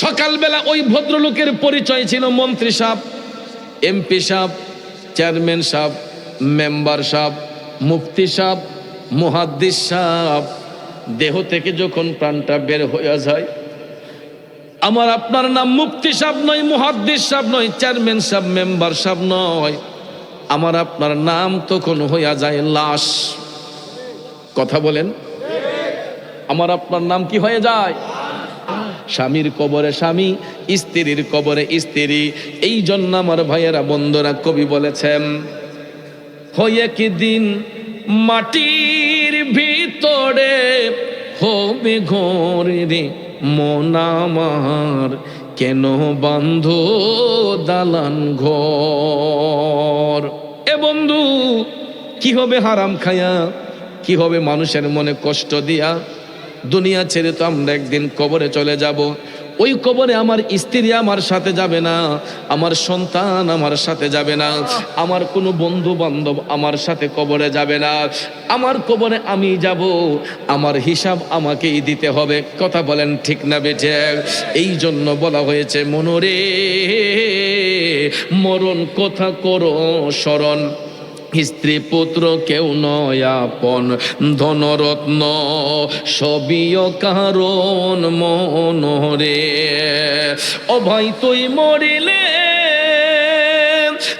সকালবেলা ওই ভদ্রলোকের পরিচয় ছিল মন্ত্রী সাহেব, এমপি সাহেব, চেয়ারম্যান সাহেব, মেম্বার সাহেব, মুফতি সাহেব, মুহাদ্দিস সাহেব। দেহ থেকে যখন প্রাণটা বের হয়ে যায়, আমার আপনার নাম মুফতি সাহেব নয়, মুহাদ্দিস সাহেব নয়, চেয়ারম্যান সাহেব, মেম্বার সাহেব নয়, আমার আপনার নাম তখন হইয়া যায় লাশ। কথা বলেন, আমার আপনার নাম কি হয়ে যায়? স্বামীর কবরে স্বামী, স্ত্রীর কবরে স্ত্রী। এই জন্য আমার ভাইয়েরা বন্ধুরা কবি বলেছেন, হয়ে কি দিন মাটির ভিতরে হবে ঘর রে মন আমার, কেন বন্ধু দালান ঘর। এ বন্ধু, কি হবে হারাম খায়া, কি হবে মানুষের মনে কষ্ট দিয়া? দুনিয়া ছেড়ে তো আমরা একদিন কবরে চলে যাব। ওই কবরে আমার স্ত্রী আমার সাথে যাবে না, আমার সন্তান আমার সাথে যাবে না, আমার কোনো বন্ধু বান্ধব আমার সাথে কবরে যাবে না। আমার কবরে আমি যাব, আমার হিসাব আমাকেই দিতে হবে। কথা বলেন ঠিক না বেঠে? এই জন্য বলা হয়েছে, মনরে মরণ কথা করো স্মরণ, স্ত্রী পুত্র কেউ নয় আপন, ধনরত্ন সবই কারণ মনরে। ও ভাই তুই মরিলে,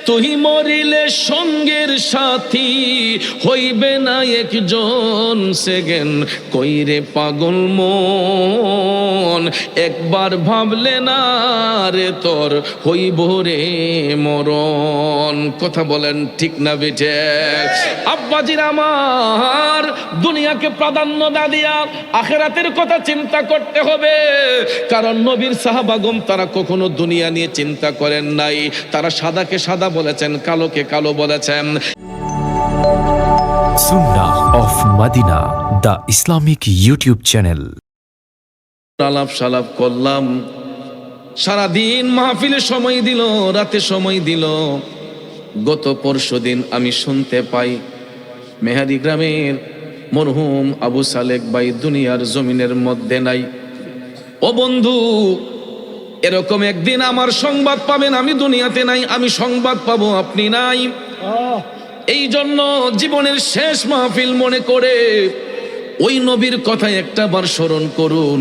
তুই মরিলে সঙ্গের সাথী হইবে না একজন সেকেন্ড, কইরে পাগল মন একবার ভাবলে না রে তোর হইব রে মরণ। কথা বলেন ঠিক না বেঠে? আব্বাজির আমার, দুনিয়াকে প্রাধান্য না দিয়া আখিরাতের কথা চিন্তা করতে হবে। কারণ নবীর সাহাবাগণ তারা কখনো দুনিয়া নিয়ে চিন্তা করেন নাই। তারা সাদাকে সাদা বলেছেন, কালোকে কালো বলেছেন। Sunnah of Madina, the Islamic YouTube channel. আলাপ সালাপ করলাম, সারাদিন মাহফিলে সময় দিল, রাতে সময় দিল। গত পরশুদিন আমি শুনতে পাই মেহারি গ্রামের মরহুম আবু সালেক ভাই দুনিয়ার জমিনের মধ্যে নাই। ও বন্ধু, এরকম একদিন আমার সংবাদ পাবেন, আমি দুনিয়াতে নাই, আমি সংবাদ পাবো আপনি নাই। এই জন্য জীবনের শেষ মাহফিল মনে করে ওই নবীর কথা একটা বার স্মরণ করুন,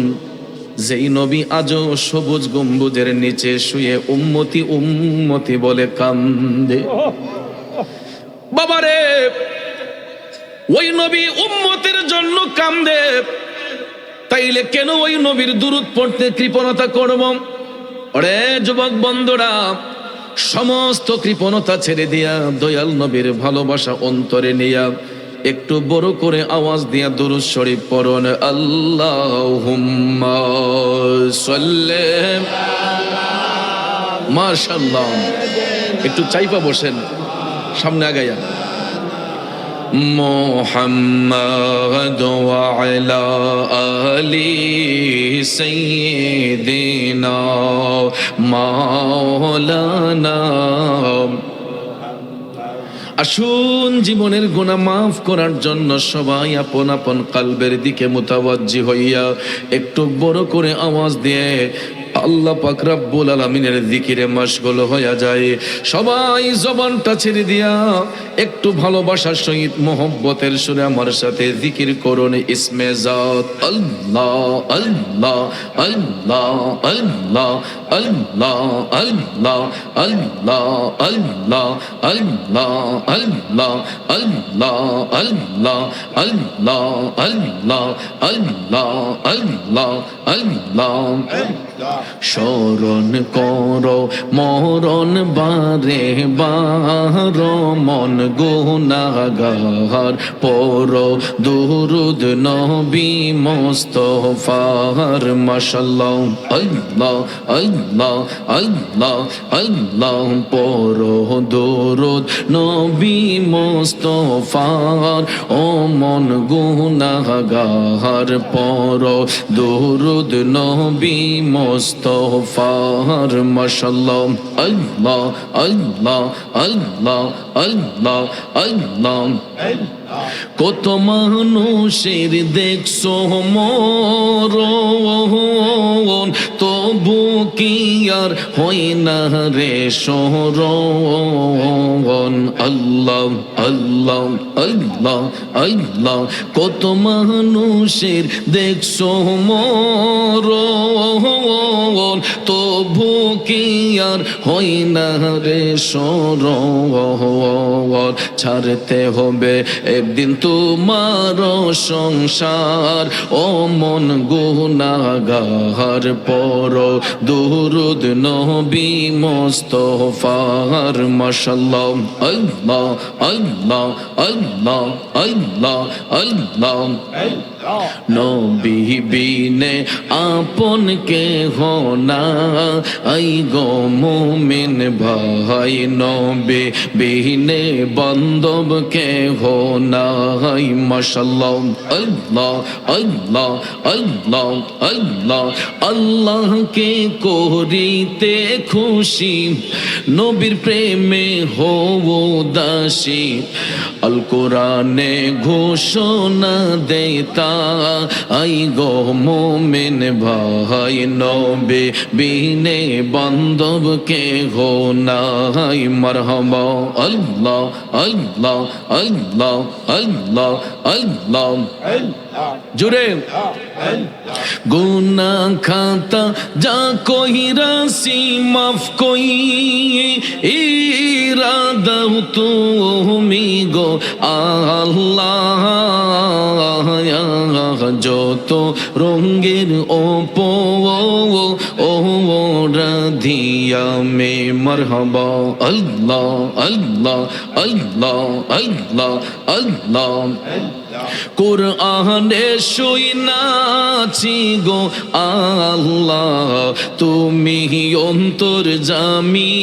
যেই নবী আজও সবুজ গম্বুজের নিচে শুয়ে উম্মতি উম্মতি বলে কান্দে। বাবারে, ওই নবী উম্মতের জন্য কান্দে, তাইলে কেন ওই নবীর দুরূদ পড়তে কৃপণতা করব? ওরে যুবক বন্ধুরা, সমস্ত কৃপণতা ছেড়ে দিয়া দয়াল নবীর ভালোবাসা অন্তরে নিয়া একটু বড় করে আওয়াজ দিয়া দুরূদ শরীফ পড়ুন। আল্লাহুম্মা সাল্লি, মাশাআল্লাহ। একটু চাইপা বসেন, সামনে আগাইয়া। মুহাম্মাদ ওয়া আলা আলি সাইয়্যিদিনা মাওলানা। আসুন জীবনের গুনাহ মাফ করার জন্য সবাই আপন আপন কলবের দিকে মুতাওয়াজ্জি হইয়া একটু বড় করে আওয়াজ দিয়ে আল্লাহ পাক রব্বুল আলামিনের জিকিরে মশগুল হয়ে যায়। সবাই জবানটা ছেড়ে দিয়া একটু ভালোবাসার সহিত মোহব্বতের সুরে আমার সাথে জিকির করুন ইসমে জাত আল্লাহ আল্লাহ আল্লাহ আল্লাহ আল্লাহ আল্লাহ আল্লাহ আল্লাহ আল্লাহ আল্লাহ আল্লাহ আল্লাহ আল্লাহ আল্লাহ আল্লাহ আল্লাহ আল্লাহ। স্মরণ করো মরণ বারে বার, মন গুনাহগার পড়ো দুরূদ নবী মুস্তাফার। মাশাআল্লাহ আল্লাহ আল্লাহ আল্লাহ আল্লাহ পড়ো দুরূদ নবী মুস্তাফার। ও মন গুনাহগার পড়ো দুরূদ নবী মুস্তাফার। মাশাআল্লাহ আল্লাহ আল্লাহ আল্লাহ আল্লাহ আল্লাহ। কত মানুষের দেখছো মরণ, তো তবু কি আর হয় না রে স্মরণ। আল্লাহ আল্লাহ আল্লাহ আল্লাহ, কত মানুষের দেখছো মরণ, তবু কি আর হয় না রে স্মরণ। ছাড়তে হবে একদিন তোমার সংসার, ও মন গুনাহগার পর দুরুদ নবী মুস্তাফার। মাশাআল্লাহ আল্লাহ আল্লাহ আল্লাহ আল্লাহ আল্লাহ। নবী বিনে আপন কেহ না, আই গো মুমিন ভাই, নবী বিনে বান্ধব কেহ নাই। মাশাআল্লাহ আল্লাহ আল্লাহ আল্লাহ আল্লাহ। আল্লাহকে করিতে খুশি, নবীর প্রেমে হও দাসী। আল কোরআনে ঘোষণা দেতা, আই গো মুমিন ভাই, নবী বিনে বান্ধব কেহ নাই। মারহাবা আল্লাহ আল্লাহ আল্লাহ আল্লাহ আল্লাহ। জুড়ে গুনা খাতা যা কইরাছি মাফ কই, ইরাদাও তুমি গো আল্লাহ। যত রঙ্গের ওপো ও রাধিয়া মে। মারহাবা আল্লাহ আল্লাহ আল্লাহ আল্লাহ আল্লাহ। কুরআনে শুইনাছি গো আল্লাহ, তুমি অন্তর্যামী।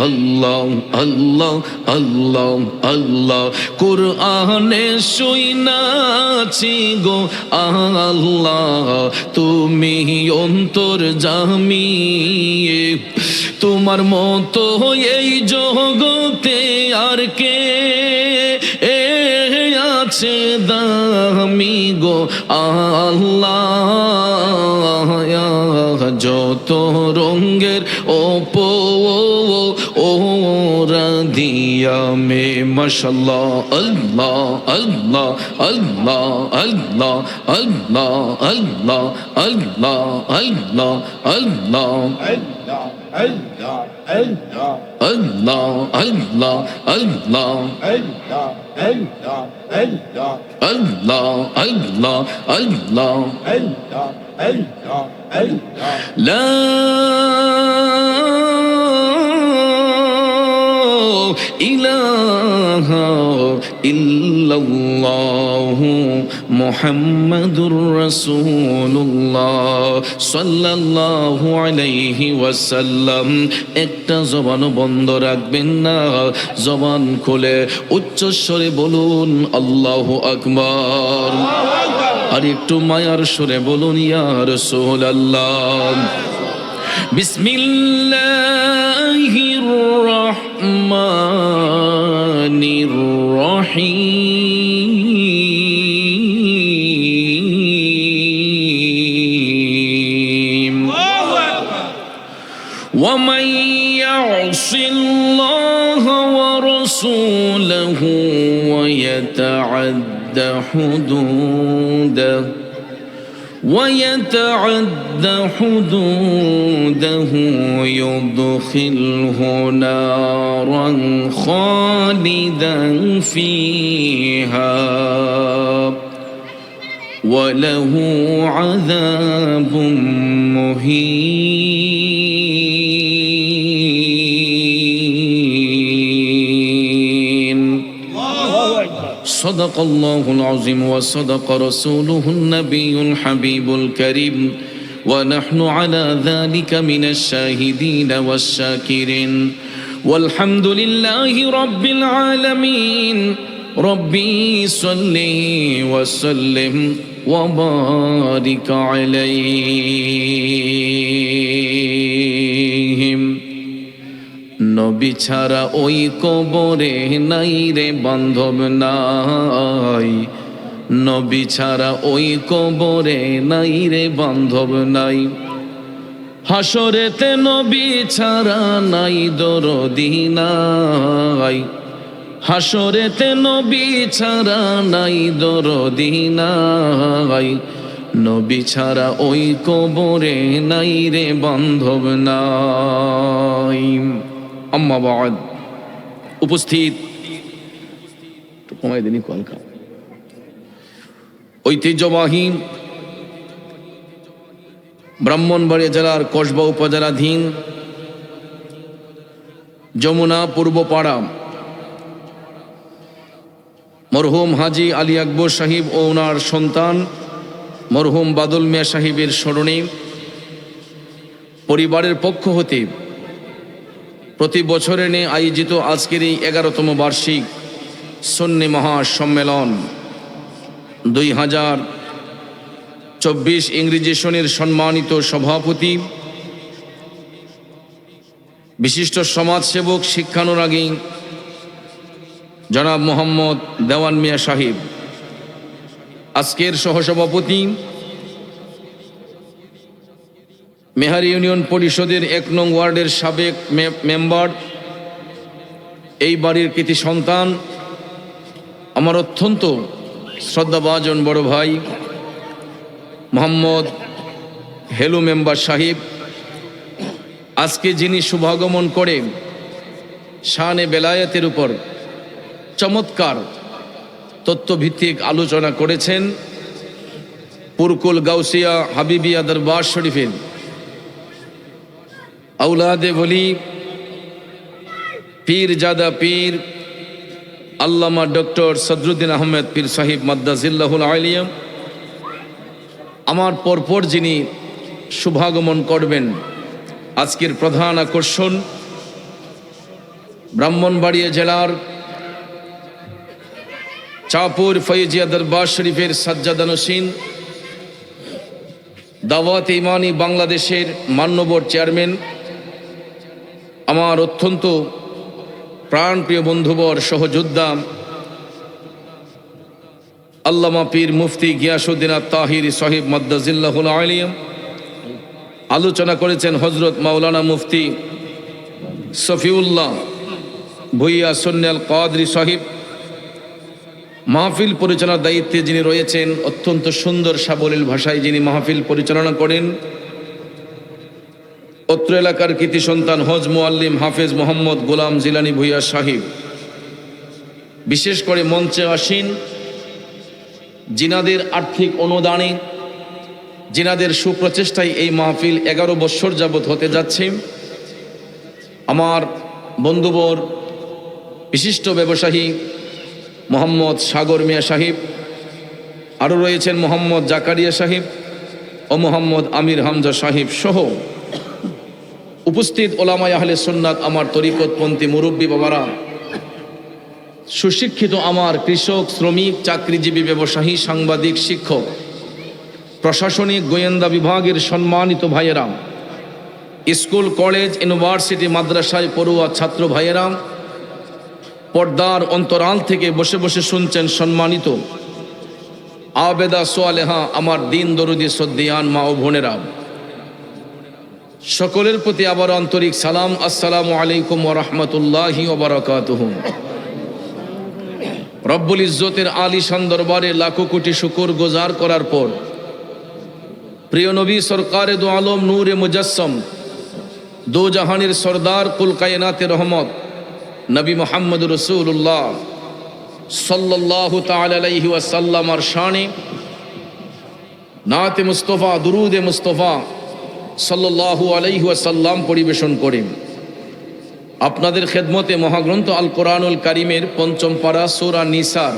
আল্লাহ আল্লাহ আল্লাহ আল্লাহ। কুরআনে শুইনাছি গো আল্লাহ, তুমি অন্তর্যামী। তোমার মতো এই জগতে আর কে আছে দামি গো আল্লাহ। যত রঙ্গের ওপো ও রাধিয়া মে। মাশাআল্লাহ আল্লাহ আল্লাহ আল্লাহ আল্লাহ আল্লাহ আল্লাহ আল্লাহ আল্লাহ আল্লাহ আল্লাহ আল্লাহ আল্লাহ আল্লাহ আল্লাহ আল্লাহ আল্লাহ লা ইলাহা ইল্লাল্লাহু মুহাম্মাদুর রাসূলুল্লাহ সাল্লাল্লাহু আলাইহি ওয়াসাল্লাম। একটা জবান বন্ধ রাখবেন না, জবান খুলে উচ্চস্বরে বলুন আল্লাহু আকবার। আর একটু মায়ার সুরে বলুন ইয়া রাসূলুল্লাহ। বিসমিল্লাহির রহমানির রহিম। ومن يعص الله ورسوله ويتعد حدوده يدخله نارا خالدا فيها وله عذاب مهين. صدق الله العظيم وصدق رسوله النبي الحبيب الكريم، ونحن على ذلك من الشاهدين والشاكرين، والحمد لله رب العالمين. ربي صل وسلم وبارك عليهم. নবী ছাড়া ওই কবরে নাই রে বান্ধব নাই, নবী ছাড়া ওই কবরে নাই রে বান্ধব নাই, হাসরেতে নবী ছাড়া নাই দরদি নাই, হাসরেতে নবী ছাড়া নাই দরদি নাই, নবী ছাড়া ওই কবরে নাই রে বান্ধব নাই। আম্মা বাদ, উপস্থিত কমাই দিনই কলকা ঐতিহ্যবাহী ব্রাহ্মণবাড়িয়া জেলার কসবা উপজেলাধীন যমুনা পূর্বপাড়া মরহুম হাজী আলী আকবর সাহিব ও ওনার সন্তান মরহুম বাদল মিয়া সাহিবের স্মরণে পরিবারের পক্ষ হতে প্রতি বছরে নিয়ে আয়োজিত আজকের এই 11তম বার্ষিক সুন্নি মহাসম্মেলন 2024 ইংরেজি সনের সম্মানিত সভাপতি বিশিষ্ট সমাজসেবক শিক্ষানুরাগী জনাব মোহাম্মদ দেওয়ান মিয়া সাহিব, আজকের সহসভাপতি মেহারি ইউনিয়ন পরিষদের 1 নং ওয়ার্ডের সাবেক মেম্বার, এই বাড়ির কৃতি সন্তান, আমার অত্যন্ত শ্রদ্ধাভাজন বড় ভাই মোহাম্মদ হেলু মেম্বার সাহিব, আজকে যিনি শুভাগমন করে শানে বেলায়েতের উপর চমৎকার তত্ত্বভিত্তিক আলোচনা করেছেন, পুরকুল গাউসিয়া হাবিবিয়া দরবার শরীফের আউলাদে বলি পীর জাদা পীর আল্লামা ডক্টর সদরুদ্দিন আহমেদ পীর সাহিব মাদ্দাজিল্লাহুল আলিয়াম, আমার পরপর যিনি শুভাগমন করবেন, আজকের প্রধান আকর্ষণ ব্রাহ্মণবাড়িয়া জেলার চাঁপুর ফৈজিয়া দরবার শরীফের সাজ্জাদানসীন দাওয়াত ইমানি বাংলাদেশের মান্যবর চেয়ারম্যান, আমার অত্যন্ত প্রাণপ্রিয় বন্ধুবর সহযোদ্ধা আল্লামা পীর মুফতি গিয়াসউদ্দিন আত-তাহিরি সাহিব মাদ্দাজিল্লাহুল আলিয়াম, আলোচনা করেছেন হযরত মাওলানা মুফতি সফিউল্লাহ ভুইয়া সুন্নাল কাদরি সাহিব, মাহফিল পরিচালনার দায়িত্বে যিনি রয়েছেন, অত্যন্ত সুন্দর সাবলীল ভাষায় যিনি মাহফিল পরিচালনা করেন, অত্র এলাকার কৃতি সন্তান হজ মুআল্লিম হাফেজ মোহাম্মদ গোলাম জিলানী ভুইয়া সাহিব, বিশেষ করে মঞ্চে আসীন জিনাদের আর্থিক অনুদানে, জিনাদের সুপ্রচেষ্টায় এই মাহফিল 11 বছর যাবৎ হতে যাচ্ছে, আমার বন্ধুবর বিশিষ্ট ব্যবসায়ী মোহাম্মদ সাগর মিয়া সাহিব, আরও রয়েছেন মোহাম্মদ জাকারিয়া সাহিব ও মোহাম্মদ আমির হামজা সাহিব সহ উপস্থিত ওলামায়ে আহলে সুন্নাত, আমার তরিকতপন্থী মুরব্বী বাবারা, সুশিক্ষিত আমার কৃষক, শ্রমিক, চাকরিজীবী, ব্যবসায়ী, সাংবাদিক, শিক্ষক, প্রশাসনিক, গোয়েন্দা বিভাগের সম্মানিত ভাইয়েরা, স্কুল, কলেজ, ইউনিভার্সিটি, মাদ্রাসায় পড়ুয়া ছাত্র ভাইয়েরা, পর্দার অন্তরাল থেকে বসে বসে শুনছেন সম্মানিত আবেদা সোয়ালেহা আমার দিন দরুদি শ্রদ্ধায়ান মা ও বোনেরা, সকলের প্রতি আবার আন্তরিক সালাম, আসসালামু আলাইকুম ওয়া রাহমাতুল্লাহি ওয়া বারাকাতুহু। রব্বুল ইজ্জতের আলিশান দরবারে লাখো কোটি শুকর গুজার করার পর প্রিয় নবী সরকারে দু আলম নূরে মুজাসসম দো জাহানের সরদার কুল কায়নাতের রহমত নবী মুহাম্মদ রাসূলুল্লাহ সাল্লাল্লাহু তাআলা আলাইহি ওয়াসাল্লামের শানে নাতে মুস্তাফা দুরুদে মুস্তাফা সাল্লাল্লাহু আলাইহি ওয়াসাল্লাম পরিবেশন করেন। আপনাদের খেদমতে মহাগ্রন্থ আল কোরআনুল কারীমের 5ম পারা সূরা নিসার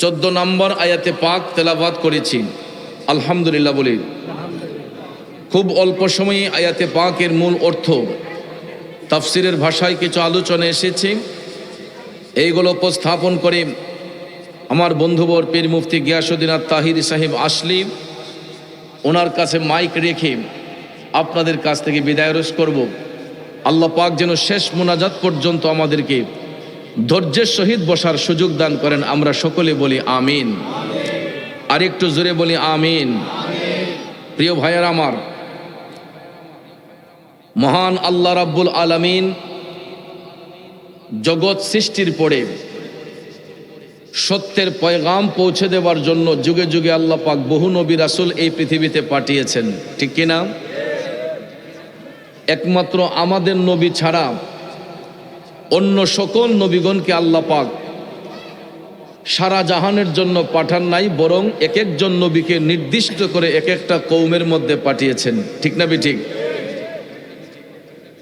14 নম্বর আয়াতে পাক তেলাওয়াত করেছি। আলহামদুলিল্লাহ বলি। খুব অল্প সময়ে আয়াতে পাকের মূল অর্থ তাফসিরের ভাষায় কিছু আলোচনা এসেছে, এইগুলো উপস্থাপন করে আমার বন্ধুবর পীর মুফতি গিয়াসউদ্দিন আত-তাহিরি সাহেব আসলি ওনার কাছে মাইক রেখে আপনাদের কাছ থেকে বিদায় রোজ করব। আল্লাহ পাক যেন শেষ মোনাজাত পর্যন্ত আমাদেরকে ধৈর্যের সহিত বসার সুযোগ দান করেন। আমরা সকলে বলি আমিন। আর একটু জোরে বলি আমিন। প্রিয় ভাইয়েরা আমার, মহান আল্লাহ রাব্বুল আলামিন জগৎ সৃষ্টির পরে সত্যের পয়গাম পৌঁছে দেওয়ার জন্য যুগে যুগে আল্লাহ পাক বহু নবী রাসূল এই পৃথিবীতে পাঠিয়েছেন, ঠিক কিনা? একমাত্র আমাদের নবী ছাড়া অন্য সকল নবীগণকে আল্লাহ পাক সারা জাহানের জন্য পাঠান নাই, বরং এক একজন নবীকে নির্দিষ্ট করে এক একটা কৌমের মধ্যে পাঠিয়েছেন, ঠিক না ঠিক?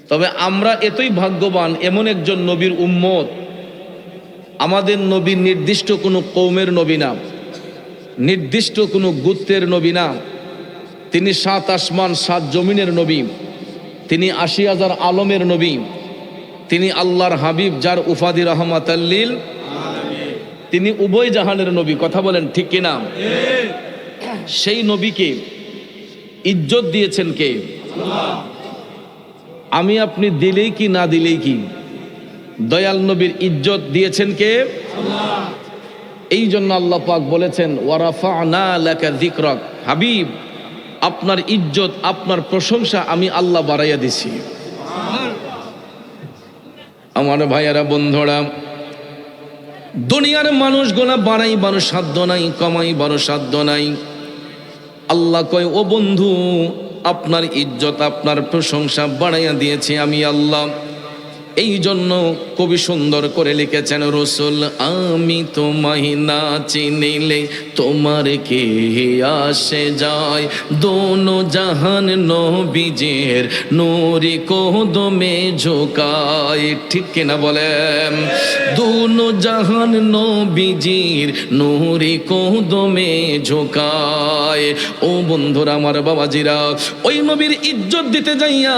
তবে আমরা এতই ভাগ্যবান, এমন একজন নবীর উম্মত। আমাদের নবী নির্দিষ্ট কোনো কৌমের নবী না, নির্দিষ্ট কোনো গোত্রের নবী না। তিনি 7 আসমান 7 জমিনের নবী, তিনি 80,000 আলমের নবী, তিনি আল্লাহর হাবিব, যার উপাধি রাহমাতাল লিল আলামিন। তিনি উভয় জাহানের নবী, কথা বলেন ঠিক কিনা? সেই নবীকে ইজ্জত দিয়েছেন কে? আল্লাহ। আমি আপনি দিলেই কি না দিলেই কি, দয়াল নবীর ইজ্জত দিয়েছেন কে? আল্লাহ। এই জন্য আল্লাহ পাক বলেছেন ওয়ারাফা'না লাকা যিকরাক, হাবিব আপনার ইজ্জত, আপনার প্রশংসা আমি আল্লাহ বাড়াইয়া দিছি। আমার ভাইয়ারা, বন্ধুরা, দুনিয়ার মানুষগুলা বাড়াইবার সাধ্য নাই, কমাইবার সাধ্য নাই। আল্লাহ কয়, ও বন্ধু, আপনার ইজ্জত, আপনার প্রশংসা বাড়াইয়া দিয়েছি আমি আল্লাহ। এই জন্য কবি সুন্দর করে লিখেছেন, রসুল আমি তোমায় না চিনিলে তোমার কে আসে যায়, দোনো জাহান নবীজের নূরে কদমে ঝোকায়, ঠিক কিনা বলেন? দোনো জাহান নবীজির নূরে কদমে ঝোকায়। ও বন্ধুরা, আমার বাবাজিরা, ওই নবীর ইজ্জত দিতে যাইয়া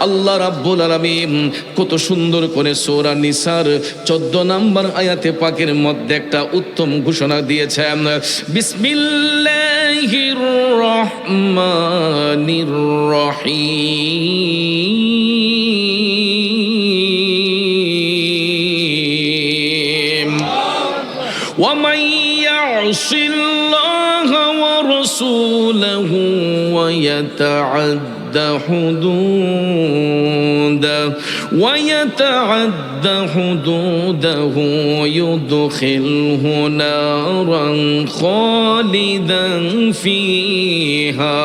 আল্লাহ রাব্বুল আলামিন কত সুন্দর করে সূরা নিসার 14 নম্বর আয়াতে পাকের মধ্যে একটা উত্তম ঘোষণা দিয়েছেন। বিসমিল্লাহির রহমানির রহিম। ওয়া মান ইয়াসিল্লাহা ওয়া রাসূলাহু ওয়া ইয়াতাআদ্দা حدوده يدخله نارا خالدا فيها।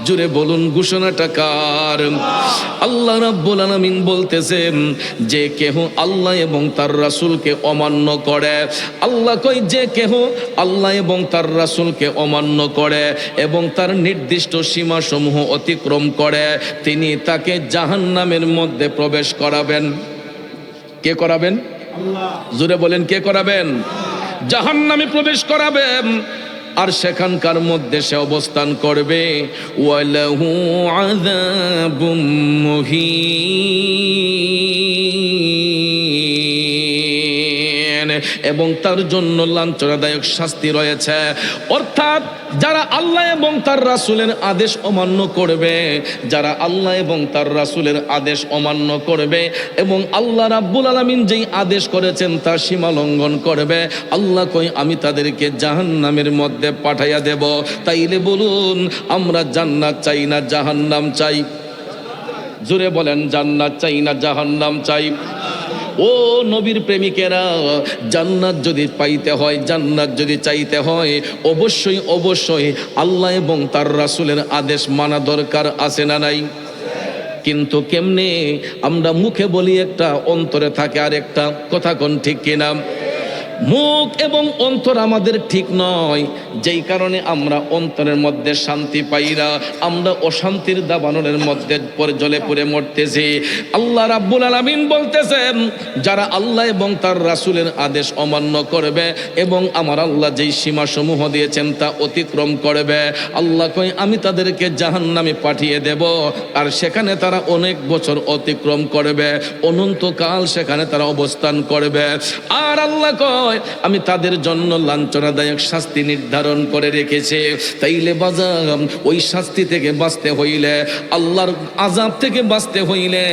জোরে বলুন, ঘোষণাটা কার? আল্লাহ রাব্বুল আলামিন বলতেছেন, যে কেহ আল্লাহ এবং তার রাসূলকে অমান্য করে, আল্লাহ কই যে কেহ আল্লাহ এবং তার রাসূলকে অমান্য করে এবং তার নির্দিষ্ট সীমাসমূহ অতিক্রম করে, তিনি তাকে জাহান্নামের মধ্যে প্রবেশ করাবেন। কে করাবেন? আল্লাহ। জোরে বলেন, কে করাবেন? জাহান্নামে প্রবেশ করাবেন। আর সেখানকার মধ্যে সে অবস্থান করবে। ওয়ালাহু আযাবুম মুহিন, এবং তার জন্য লাঞ্ছনাদায়ক শাস্তি রয়েছে। অর্থাৎ যারা আল্লাহ এবং তার রাসূলের আদেশ অমান্য করবে, যারা আল্লাহ এবং তার রাসূলের আদেশ অমান্য করবে এবং আল্লাহ রাব্বুল আলামিন যেই আদেশ করেছেন তার সীমা লঙ্ঘন করবে, আল্লাহ কই আমি তাদেরকে জাহান্নামের মধ্যে পাঠাইয়া দেব। তাইলে বলুন, আমরা জান্নাত চাই না জাহান্নাম চাই? জোরে বলেন, জান্নাত চাই না জাহান্নাম চাই? ও নবীর প্রেমিকেরা, জান্নাত যদি পাইতে হয়, জান্নাত যদি চাইতে হয়, অবশ্যই অবশ্যই আল্লাহ এবং তার রাসূলের আদেশ মানা দরকার, আছে না নাই? কিন্তু কেমনে? আমরা মুখে বলি একটা, অন্তরে থাকে আর একটা, কথা কোন ঠিক কিনা? মুখ এবং অন্তর আমাদের ঠিক নয়, যেই কারণে আমরা অন্তরের মধ্যে শান্তি পাই না, আমরা অশান্তির দাবানলের মধ্যে পরে জ্বলে পড়ে মরতেছি। আল্লাহ রাব্বুল আলামিন বলতেছেন, যারা আল্লাহ এবং তার রাসূলের আদেশ অমান্য করবে এবং আমার আল্লাহ যেই সীমাসমূহ দিয়েছেন তা অতিক্রম করবে, আল্লাহ কই আমি তাদেরকে জাহান্নামে পাঠিয়ে দেব। আর সেখানে তারা অনেক বছর অতিক্রম করবে, অনন্তকাল সেখানে তারা অবস্থান করবে। আর আল্লাহ কই হয় আমি তাদের জন্য লাঞ্ছনাদায়ক শাস্তি নির্ধারণ করে রেখেছে। তাইলে বাজার ওই শাস্তি থেকে বাঁচতে হইলে, আল্লাহর আযাব থেকে বাঁচতে হইলে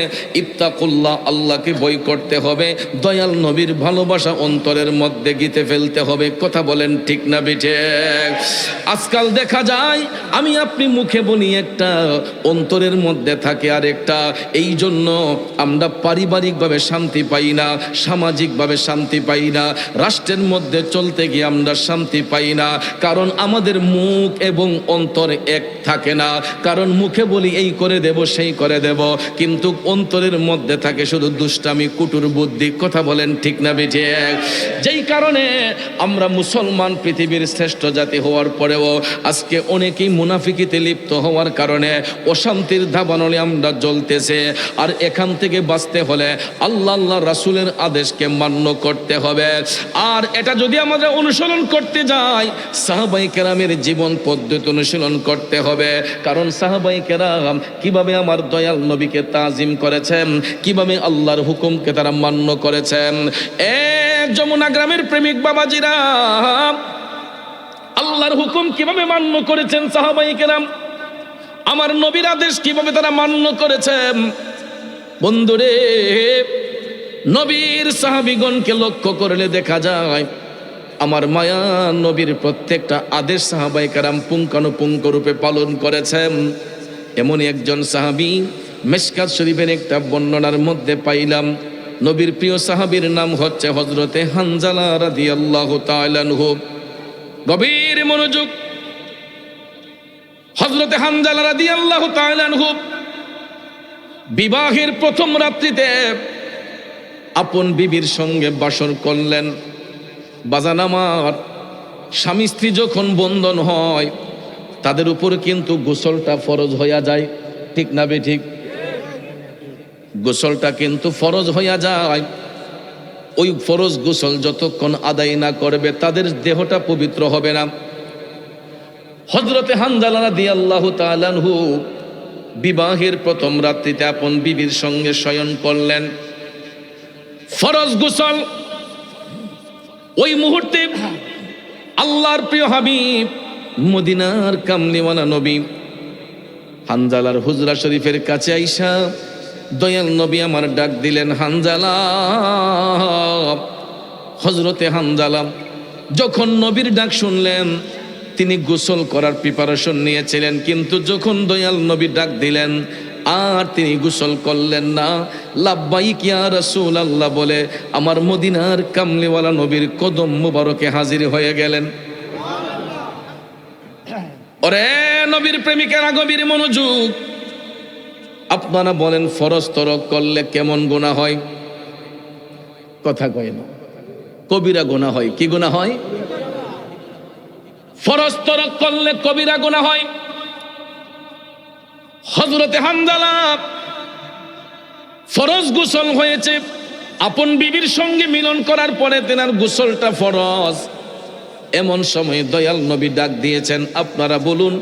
ইত্তাকুল্লাহ, আল্লাহকে ভয় করতে হবে, দয়াল নবীর ভালোবাসা অন্তরের মধ্যে গিতে ফেলতে হবে। কথা বলেন ঠিক না বেঠে? আজকাল দেখা যায় আমি আপনি মুখে বলি একটা, অন্তরের মধ্যে থাকে আর একটা। এই জন্য আমরা পারিবারিকভাবে শান্তি পাই না, সামাজিকভাবে শান্তি পাই না, রাষ্ট্রের মধ্যে চলতে গিয়ে আমরা শান্তি পাই না। কারণ আমাদের মুখ এবং অন্তর এক থাকে না। কারণ মুখে বলি এই করে দেব সেই করে দেব, কিন্তু অন্তরের মধ্যে থাকে শুধু দুষ্টামি, কুটুর বুদ্ধি। কথা বলেন ঠিক না বেঠে? যেই কারণে আমরা মুসলমান পৃথিবীর শ্রেষ্ঠ জাতি হওয়ার পরেও আজকে অনেকেই মুনাফিকিতে লিপ্ত হওয়ার কারণে অশান্তির দাবানলে আমরা জ্বলতেছে। আর এখান থেকে বাঁচতে হলে আল্লাহ রাসূলের আদেশকে মান্য করতে হবে। আর এটা যদি আমরা অনুসরণ করতে যাই, সাহাবায়ে কেরামের জীবন পদ্ধতি অনুসরণ করতে হবে। কারণ সাহাবায়ে কেরাম কিভাবে আমার দয়াল নবীকে তাজিম করেছেন, কিভাবে আল্লাহর হুকুমকে তারা মান্য করেছেন। যমুনা গ্রামের প্রেমিক বাবাজিরা আল্লাহর হুকুম কিভাবে মান্য করেছেন সাহাবায়ে কেরাম, আমার নবীর আদেশ কিভাবে তারা মান্য করেছেন। বন্ধুরে, নবীর সাহাবীগণকে লক্ষ্য করলে দেখা যায় আমার মায়া নবীর প্রত্যেকটা আদেশ সাহাবায়ে কেরাম পুঙ্খানুপুঙ্খ রূপে পালন করেছেন। এমনই একজন সাহাবী মিশকাত শরীফের একটা বর্ণনার মধ্যে পাইলাম, নবীর প্রিয় সাহাবীর নাম হচ্ছে হযরতে হানজালা রাদিয়াল্লাহু তাআলা আনহু। গভীর মনোযোগ। হযরতে হানজালা রাদিয়াল্লাহু তাআলা আনহু বিবাহের প্রথম রাত্রিতে আপন বিবির সঙ্গে বাসর করলেন। বাজান আমার, স্বামী স্ত্রী যখন বন্ধন হয় তাদের উপর কিন্তু গোসলটা ফরজ হইয়া যায়। ঠিক না বে ঠিক? গোসলটা কিন্তু ফরজ হইয়া যায়। ওই ফরজ গোসল যতক্ষণ আদায় না করবে তাদের দেহটা পবিত্র হবে না। হযরতে হানজালা রাদিয়াল্লাহু তাআলা আনহু বিবাহের প্রথম রাত্রিতে আপন বিবির সঙ্গে শয়ন করলেন। ফরজ গোসল ওই মুহূর্তে আল্লাহর প্রিয় হাবিব মদিনার কামলিওয়ালা নবী হানজালার হুজরা শরীফের কাছে আইসা দয়াল নবী আমার ডাক দিলেন, হানজালা। হযরতে হানজালা যখন নবীর ডাক শুনলেন তিনি গোসল করার প্রিপারেশন নিয়েছিলেন, কিন্তু যখন দয়াল নবী ডাক দিলেন আর তিনি গোসল করলেন না। লাব্বাইক ইয়া রাসূলুল্লাহ বলে আমার মদিনার কামলিওয়ালা নবীর কদম মুবারকে হাজির হয়ে গেলেন। ওরে নবীর প্রেমিকেরা, গভীর মনোযোগ। আপনারা বলেন ফরজ তরক করলে কেমন গুনাহ হয়? কথা কয় না, কবিরা গুনাহ হয়। কি গুনাহ হয়? ফরজ তরক করলে কবিরা গুনাহ হয়। হযরতে হানজালা ফরজ গোসল হয়েছে, আপন বিবির সঙ্গে মিলন করার পরে তেনার গোসলটা ফরজ। এমন সময় দয়াল নবী ডাক দিয়েছেন। আপনারা বলুন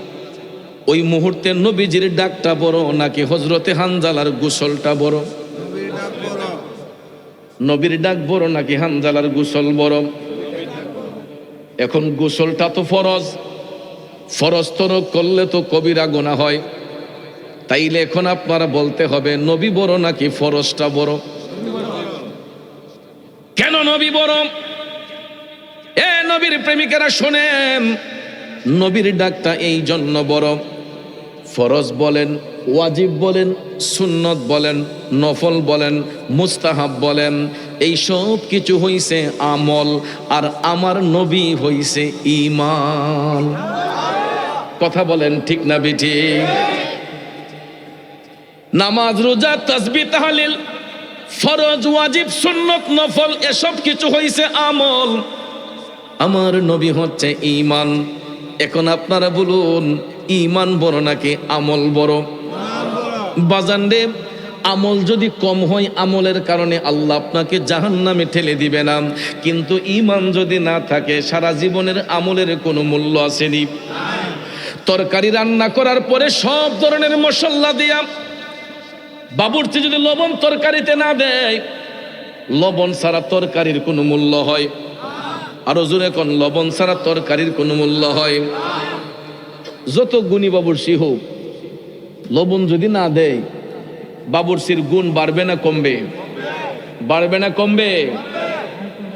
ওই মুহূর্তে নবীজির ডাকটা বড় নাকি হযরতে হানজালার গোসলটা বড়? নবীর ডাক বড় নাকি হানজালার গোসল বড়? এখন গোসলটা তো ফরজ, ফরজ তরক করলে তো কবিরা গুনাহ হয়। তাইলে এখন আপনারা বলতে হবে নবী বড় নাকি ফরজটা বড়? কেন নবী বড়? এ নবীর প্রেমিকেরা শোনেন, নবীর ডাকটা এই জন্য বড়। ফরজ বলেন, ওয়াজিব বলেন, সুন্নত বলেন, নফল বলেন, মুস্তাহাব বলেন, এই সব কিছু হইছে আমল, আর আমার নবী হইছে ঈমান। কথা বলেন ঠিক না বেঠি? নামাজ, রোজা, তাসবিহ, তাহলিল, ফরজ, ওয়াজিব, সুন্নত, নফল এসব কিছু হইছে আমল, আমার নবী হচ্ছে ঈমান। এখন আপনারা বলুন ঈমান বড় নাকি আমল বড়? বাজান রে, আমল যদি কম হয় আমলের কারণে আল্লাহ আপনাকে জাহান্নামে ঠেলে দিবে না, কিন্তু ঈমান যদি না থাকে সারা জীবনের আমলের কোনো মূল্য আসেনি। তরকারি রান্না করার পরে সব ধরনের মশলা দিয়া বাবুর্চি যদি লবণ তরকারিতে না দেয়, লবণ ছাড়া তরকারির কোনো মূল্য হয়? আরো জোরে কোন লবণ ছাড়া তরকারির কোনো মূল্য হয়? যত গুণী বাবুর্চি হোক, লবণ যদি না দেয়, বাবুর্চির গুণ বাড়বে না কমবে? বাড়বে না কমবে?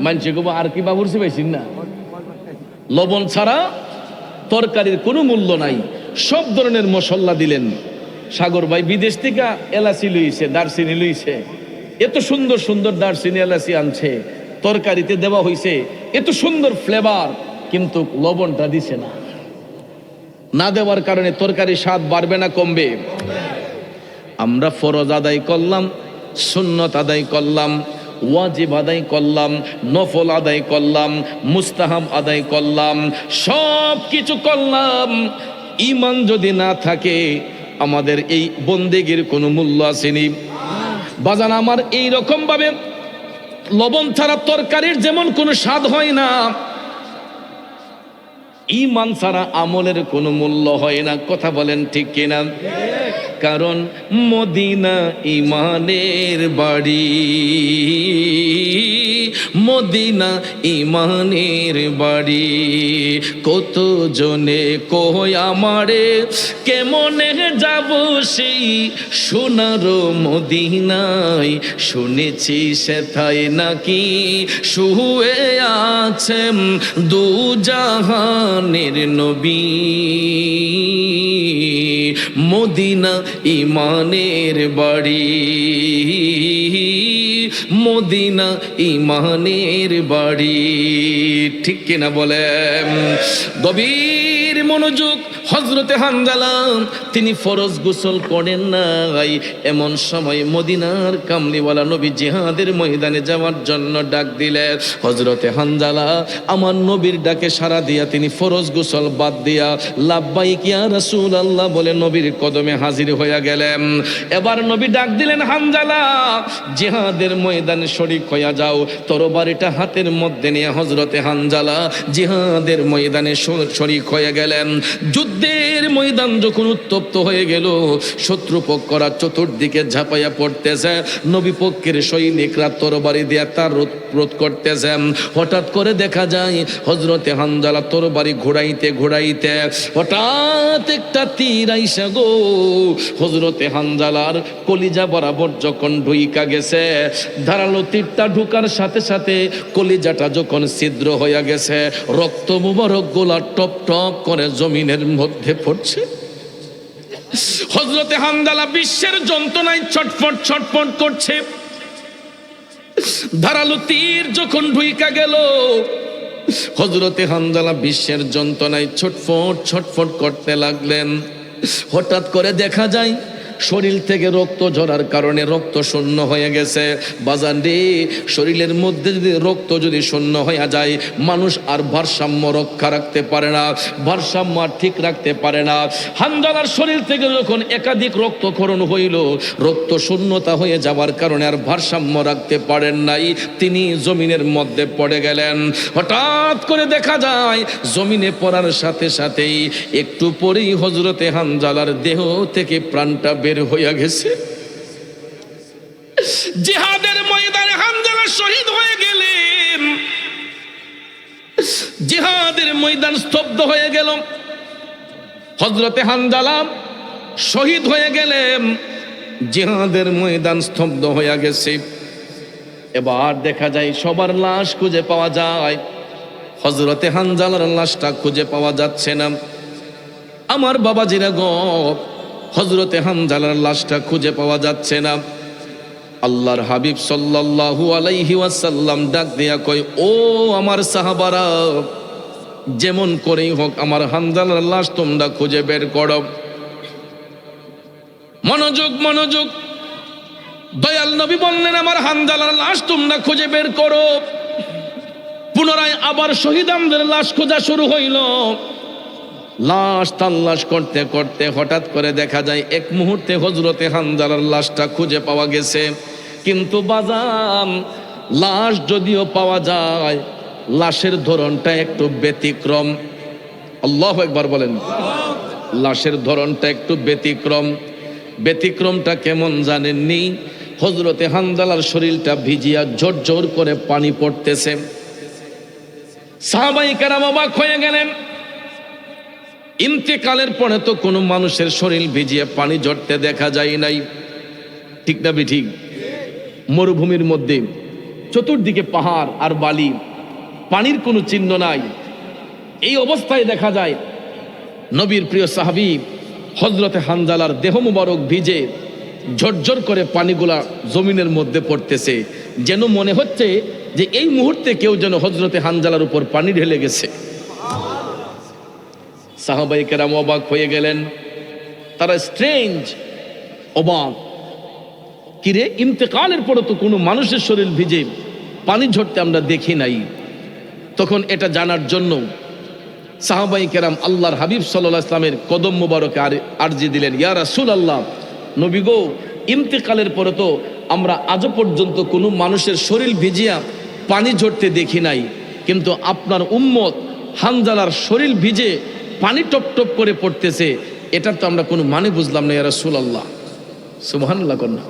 মানছে গো আর কি বাবুর্চি পাইছেন না? লবণ ছাড়া তরকারির কোনো মূল্য নাই। সব ধরনের মশলা দিলেন। সাগর ভাই বিদেশ থেকে এলাচি লইছে, দারচিনি লইছে, এত সুন্দর সুন্দর দারচিনি এলাচি আনছে, তরকারিতে দেওয়া হয়েছে এত সুন্দর ফ্লেভার, কিন্তু লবণটা দিছে না। না দেওয়ার কারণে তরকারি স্বাদ বাড়বে না কমবে? আমরা ফরজ আদায় করলাম, সুন্নত আদায় করলাম, ওয়াজিব আদায় করলাম, নফল আদায় করলাম, মুস্তাহাব আদায় করলাম, সব কিছু করলাম, ঈমান যদি না থাকে আমাদের এই বন্দেগীর কোনো মূল্য আসেনি। বাজান আমার এই রকম ভাবে লবণ ছাড়া তরকারির যেমন কোনো স্বাদ হয় না, ঈমান ছাড়া আমলের কোনো মূল্য হয় না। কথা বলেন ঠিক কিনা? কারণ মদিনা ঈমানের বাড়ি, মদিনা ঈমানের বাড়ি। কত জনে কই আমারে কেমনে যাব সেই সোনার মদিনায়, শুনেছি সেথায় নাকি শুয়ে আছেন দু জাহানের নবী। মদিনা ঈমানের বাড়ি, মদিনা ঈমানের বাড়ি। ঠিক কিনা বলেন? গভীর মনোযোগ। হযরতে হানজালা তিনি ফরজ গোসল করেন নাই, এমন সময় মদিনার কামলিওয়ালা নবী জিহাদের ময়দানে যাওয়ার জন্য ডাক দিলেন। হযরতে হানজালা আমার নবীর ডাকে সাড়া দিয়া তিনি ফরজ গোসল বাদ দিয়া লাব্বাইক ইয়া রাসূলুল্লাহ বলে নবীর কদমে হাজির হয়ে গেলেন। এবার নবী ডাক দিলেন, হানজালা জিহাদের ময়দানে শরীক হইয়া যাও। তরবারিটা হাতের মধ্যে নিয়ে হযরতে হানজালা জিহাদের ময়দানে শরীক হয়ে গেলেন। যুদ্ধের ময়দান যখন উত্তপ্ত হয়ে গেল, শত্রুপক্ষরা চতুর্দিকে ঝাঁপাইয়া পড়তেছে, নবী পক্ষের সৈনিকরা তরবারি দিয়ে তার রোধ করতেছে। হঠাৎ করে দেখা যায় হযরতে হানজালা তরবারি ঘোরাইতে ঘোরাইতে হঠাৎ একটা তীর আইসা গো হযরতে হানজালার কলিজা বরাবর যখন ঢুইকা গেছে, ধারালো তীরটা ঢুকার সাথে সাথে কলিজাটা যখন ছিদ্র হইয়া গেছে, রক্ত মুবারক গোলা টপ টপ করে জমিনের মধ্যে পড়ছে। হযরতে হানজালা বিশ্বের যন্ত্রণায় ছটফট ছটফট করছে। ধারালো তীর যখন ঢুইকা গেল, হযরতে হানজালা বিশ্বের যন্ত্রণায় ছটফট ছটফট করতে লাগলেন। হঠাৎ করে দেখা যায় শরীর থেকে রক্ত ঝরার কারণে রক্ত শূন্য হয়ে গেছে। বাজান রে, শরীরের মধ্যে যদি রক্ত যদি শূন্য হয়ে যায়, মানুষ আর ভারসাম্য রক্ষা রাখতে পারে না, ভারসাম্য ঠিক রাখতে পারে না। হানজালার শরীর থেকে যখন একাধিক রক্তক্ষরণ হইল, রক্ত শূন্যতা হয়ে যাওয়ার কারণে আর ভারসাম্য রাখতে পারেন নাই, তিনি জমিনের মধ্যে পড়ে গেলেন। হঠাৎ করে দেখা যায় জমিনে পড়ার সাথে সাথেই একটু পরেই হযরতে হানজালার দেহ থেকে প্রাণটা বের হইয়া গেছে। জিহাদের ময়দানে হানজালা শহীদ হয়ে গেলেন। জিহাদের ময়দান স্তব্ধ হয়ে গেল। হযরতে হানজালা শহীদ হয়ে গেলেন, জিহাদের ময়দান স্তব্ধ হয়ে গেছে। এবার দেখা যায় সবার লাশ খুঁজে পাওয়া যায়, হযরতে হানজালার লাশটা খুঁজে পাওয়া যাচ্ছে না। আমার বাবাজিরা গো, হযরতে হানজালার লাশটা খুঁজে পাওয়া যাচ্ছে না। আল্লাহর হাবিব সাল্লাল্লাহু আলাইহি ওয়াসাল্লাম ডাক দিয়া কয়, ও আমার সাহাবারা, যেমন করেই হোক আমার হানজালার লাশ তোমরা খুঁজে বের করো। মনোযোগ মনোযোগ। দয়াল নবী বললেন, আমার হানজালার লাশ তোমরা খুঁজে বের করো। পুনরায় আবার শহীদদের লাশ খোঁজা শুরু হইল। লাশ তাল্লাশ করতে করতে হঠাৎ করে দেখা যায় এক মুহূর্তে হযরতে হানজালার লাশটা খুঁজে পাওয়া গেছে। কিন্তু বাজান, লাশ যদিও পাওয়া যায়, লাশের ধরনটা একটু ব্যতিক্রম। আল্লাহু আকবার বলেন। লাশের ধরনটা একটু ব্যতিক্রম। ব্যতিক্রমটা কেমন জানেননি? হযরতে হানজালার শরীরটা ভিজিয়া ঝরঝর করে পানি পড়তেছে। সাহাবায়ে কেরাম অবাক হয়ে গেলেন। ইন্তেকালের পরে তো কোনো মানুষের শরীর ভিজিয়ে পানি ঝরতে দেখা যায় নাই, ঠিক না ঠিক? মরুভূমির মধ্যে চতুর্দিকে পাহাড় আর বালি, পানির কোনো চিহ্ন নাই। এই অবস্থায় দেখা যায় নবীর প্রিয় সাহাবী হযরতে হানজালার দেহ মুবারক ভিজে ঝরঝর করে পানিগুলা জমিনের মধ্যে পড়তেছে, যেন মনে হচ্ছে যে এই মুহূর্তে কেউ যেন হযরতে হানজালার উপর পানি ঢেলে গেছে। সাহাবায়ে কেরাম অবাক হয়ে গেলেন। তারা স্ট্রেঞ্জ, অবাক, কিরে ইন্তেকালের পরে তো কোনো মানুষের শরীর ভিজে পানি ঝরতে আমরা দেখি নাই। তখন এটা জানার জন্য সাহাবায়ে কেরাম আল্লাহর হাবিব সাল্লাল্লাহু আলাইহি ওয়াসাল্লামের কদম মুবারকে আরজি দিলেন, ইয়া রাসূলুল্লাহ, নবী গো, ইন্তেকালের পরে তো আমরা আজও পর্যন্ত কোনো মানুষের শরীর ভিজিয়া পানি ঝরতে দেখি নাই, কিন্তু আপনার উম্মত হানজালার শরীর ভিজে পানি টপ টপ করে পড়তেছে, এটা তো আমরা কোনো মানে বুঝলাম না ইয়া রাসূলুল্লাহ। সুবহানাল্লাহ কন্যা।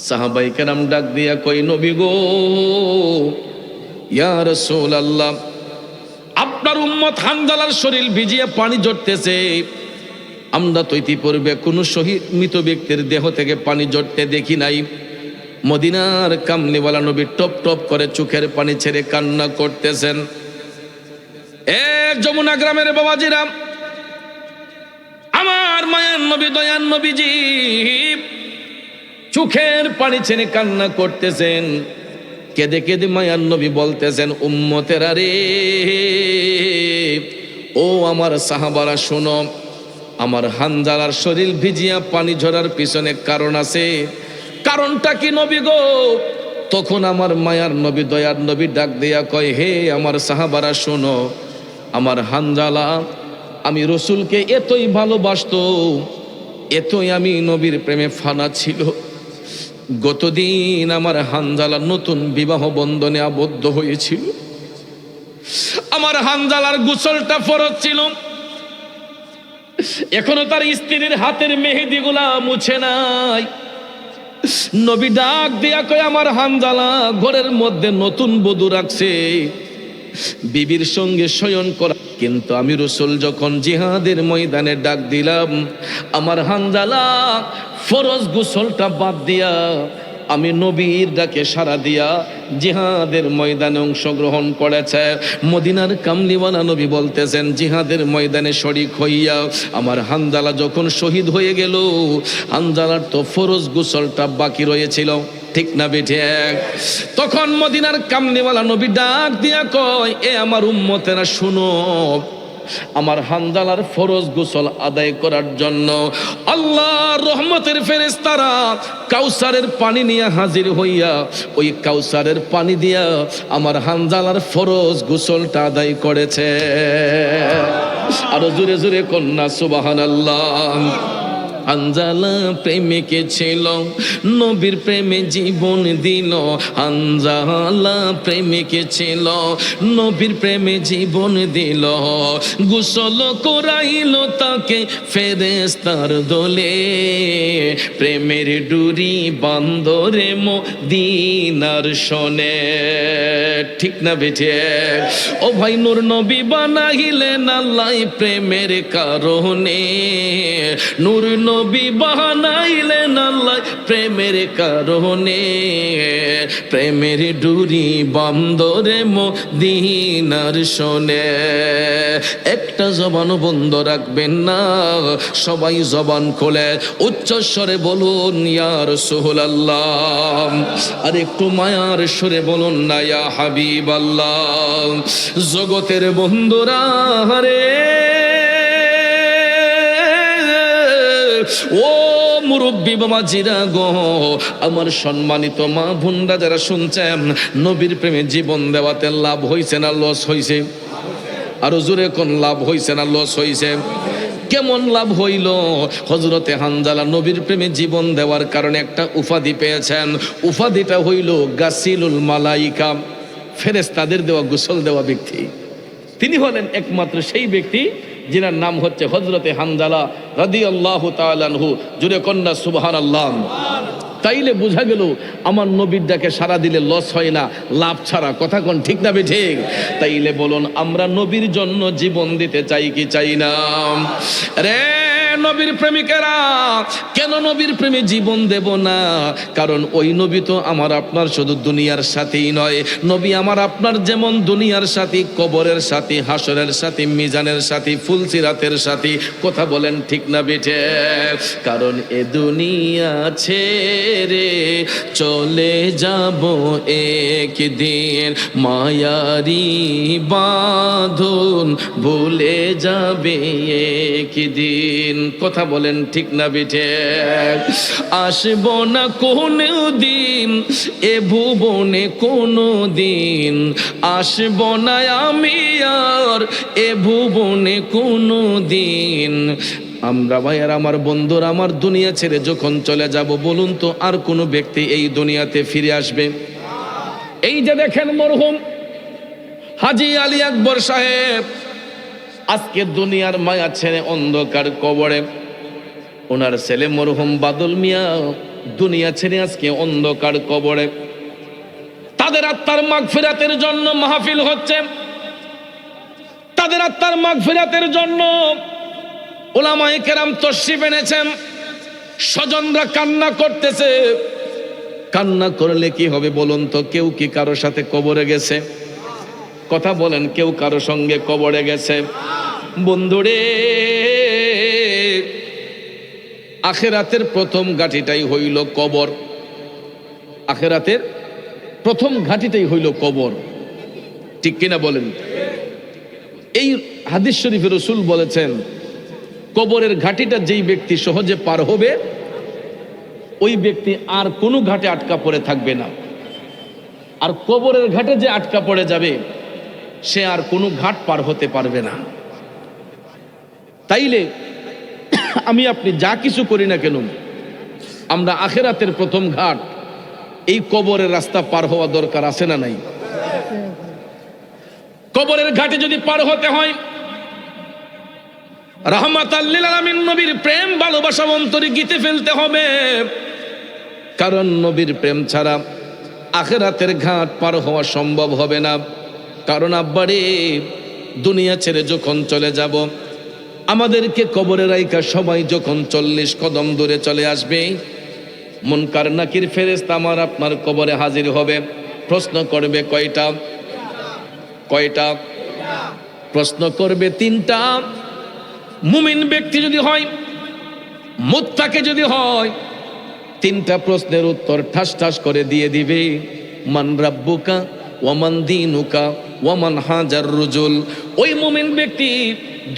সাহাবায়ে কেরাম ডাক দিয়া কই, নবী গো, ইয়া রাসূলুল্লাহ, আপনার উম্মত হানজালার শরীর ভিজিয়ে পানি ঝরতেছে, আমরা তো ইতিপূর্বে কোনো শহীদ মৃত ব্যক্তির দেহ থেকে পানি ঝরতে দেখি নাই। মদিনার কামলিওয়ালা নবী টপ টপ করে চোখের পানি ছেড়ে কান্না করতেছেন। এ যমুনা গ্রামের বাবাজিরা, আমার মায়ার নবী, দয়ার নবীজি চোখের পানি ছেড়ে কান্না করতেছেন। কেঁদে কেঁদে মায়ার নবী বলতেছেন, উম্মতেরা রে, ও আমার সাহাবারা শোনো, আমার হানজালার শরীর ভিজিয়া পানি ঝরার পিছনে কারণ আছে। কারণটা কি নবী গো? তখন আমার মায়ার নবী, দয়ার নবী ডাক দিয়া কয়, হে আমার সাহাবারা শোনো, আমার হানজালা আমি রসুলকে এতই ভালোবাসতো, এতই আমি নবীর প্রেমে ফানা ছিল, গতদিন আমার হানজালা নতুন বিবাহ বন্ধনে আবদ্ধ হয়েছিল। আমার হানজালার গোসলটা ফরজ ছিল, এখনো তার স্ত্রীর হাতের মেহেদি গুলা মুছে নাই। নবী ডাক দিয়া কয়, আমার হানজালা ঘরের মধ্যে নতুন বধূ রাখছে, বিবির সঙ্গে শয়ন করা, কিন্তু আমি রসুল যখন জিহাদের ময়দানে ডাক দিলাম, আমার হানজালা ফরজ গোসলটা বাদ দিয়া আমি নবীর ডাকে সাড়া দিয়া জিহাদের ময়দানে অংশগ্রহণ করেছে। মদিনার কামলিওয়ালা নবী বলতেছেন, জিহাদের ময়দানে শরীক হইয়া আমার হানজালা যখন শহীদ হয়ে গেল, হানজালার তো ফরজ গোসলটা বাকি রয়েছিল, ঠিক না বেঠে? তখন মদিনার কামলিওয়ালা নবী ডাক দিয়া কয়, এ আমার উম্মতেরা শুনো, আমার হানজালার ফরজ গোসল আদায় করার জন্য আল্লাহর রহমতের ফেরেশতারা কাউসারের পানি নিয়ে হাজির হইয়া ওই কাউসারের পানি দিয়া আমার হানজালার ফরজ গোসলটা আদায় করেছে। আরো জোরে জোরে কন্যা সুবহানাল্লাহ। হানজালা প্রেমিকে ছিল, নবীর প্রেমে জীবন দিল। হানজালা প্রেমিকে ছিল, নবীর প্রেমে জীবন দিল। গোসল করাইল তাকে ফেরেশতার দলে, প্রেমের ডুরি বান্দরে মদিনার শোনে, ঠিক না বেঠে? ও ভাই, নূর নবী বানাইলেন আল্লাহ প্রেমের কারণে, নূর নবী বানাইলেন আল্লাহ প্রেমের কারণে, প্রেমের ডুরি বান্দরে মদিনার শোনে। একটা জবান বন্ধ রাখবেন না, সবাই জবান খোলে উচ্চস্বরে বলুন ইয়া রাসূলুল্লাহ, আর একটু মায়ার সুরে বলুন না ইয়া হাবিবাল্লাহ। জগতের বন্ধুরা রে, ও মুরব্বী বাবাজিরা গো, আমার সম্মানিত মা বোনরা যারা শুনছেন, নবীর প্রেমে জীবন দেওয়াতে লাভ হয়েছে না লস হয়েছে? আরো জোরে কোন লাভ হয়েছে না লস হয়েছে? কেমন লাভ হইল? হযরতে হানজালা নবীর প্রেমে জীবন দেওয়ার কারণে একটা উপাধি পেয়েছেন। উপাধিটা হইল গাসিলুল মালাইকা, ফেরেশতাদের দেওয়া গোসল দেওয়া ব্যক্তি। তিনি হলেন একমাত্র সেই ব্যক্তি যিনার নাম হচ্ছে হযরতে হানজালা রাদিয়াল্লাহু তাআলা আনহু। জুরে কন্যা সুবহানাল্লাহ। তাইলে বোঝা গেল আমার নবীর ডাকে সারা দিলে লস হয় না, লাভ ছাড়া। কথা কোন ঠিক না ঠিক? তাইলে বলুন আমরা নবীর জন্য জীবন দিতে চাই কি চাই না? রে নবীর প্রেমিকেরা, কেন নবীর প্রেমে জীবন দেব না? কারণ ওই নবী তো আমার আপনার শুধু দুনিয়ার সাথেই নয়, নবী আমার আপনার যেমন দুনিয়ার সাথী, কবরের সাথী, হাসরের সাথী, মিজানের সাথী, ফুলসিরাতের সাথী। কথা বলেন ঠিক না বেঠে? কারণ এ দুনিয়া ছেড়ে চলে যাব একদিন, মায়ারি বাঁধন ভুলে যাবে একদিন। কথা বলেন ঠিক না বেঠে? আসব না কোনো দিন এ ভুবনে কোনো দিন, আসব না আমি আর এ ভুবনে কোনো দিন। আমরা ভাইয়ার, আমার বন্ধুরা, আমার দুনিয়া ছেড়ে যখন চলে যাব, বলুন তো আর কোনো ব্যক্তি এই দুনিয়াতে ফিরে আসবে? এই যে দেখেন মরহুম হাজী আলী আকবর সাহেব আজকে দুনিয়ার মায়া ছেড়ে অন্ধকার কবরে, ওনার ছেলে মরহুম বাদল মিয়া দুনিয়া ছেড়ে আজকে অন্ধকার কবরে। তাদের আত্মার মাগফিরাতের জন্য মাহফিল হচ্ছে, তাদের আত্মার মাগফিরাতের জন্য উলামায়ে কেরাম তশরিফ এনেছেন, স্বজনরা কান্না করতেছে। কান্না করলে কি হবে বলুন তো? কেউ কি কারো সাথে কবরে গেছে? কথা বলেন, কেউ কারো সঙ্গে কবরে গেছে? বন্ধুরে, আখিরাতের প্রথম ঘাটিটাই হইল কবর। আখিরাতের প্রথম ঘাটিটাই হইল কবর, ঠিক কিনা বলেন? এই হাদিস শরীফে রাসূল বলেছেন, কবরের ঘাটিটা যেই ব্যক্তি সহজে পার হবে, ওই ব্যক্তি আর কোনো ঘাটে আটকা পড়ে থাকবে না। আর কবরের ঘাটে যে আটকা পড়ে যাবে, সে আর কোনো ঘাট পার হতে পারবে না। তাইলে আমি আপনি যা কিছু করি না কেন, আমরা আখিরাতের প্রথম ঘাট এই কবরের রাস্তা পার হওয়া দরকার আছে না নাই? কবরের ঘাটে যদি পার হতে হয়, রাহমাতাল লিল আলামিন নবীর প্রেম ভালোবাসা অন্তরে গীতে ফেলতে হবে। কারণ নবীর প্রেম ছাড়া আখিরাতের ঘাট পার হওয়া সম্ভব হবে না। কারণ আব্বারে, দুনিয়া ছেড়ে যখন চলে যাব, আমাদেরকে কবরে রাইখা সবাই যখন 40 কদম দূরে চলে আসবে, মুনকার নাকির ফেরেশতা আমার আপনার কবরে হাজির হবে। প্রশ্ন করবে কয়টা? কয়টা? প্রশ্ন করবে 3টা। মুমিন ব্যক্তি যদি হয়, মুত্তাকি যদি হয়, 3টা প্রশ্নের উত্তর ঠাস ঠাস করে দিয়ে দিবে। মান রাব্বুকা ওয়ামান দীনুকা ওয়ামান হাজার রুজুল। ওই মুমিন ব্যক্তি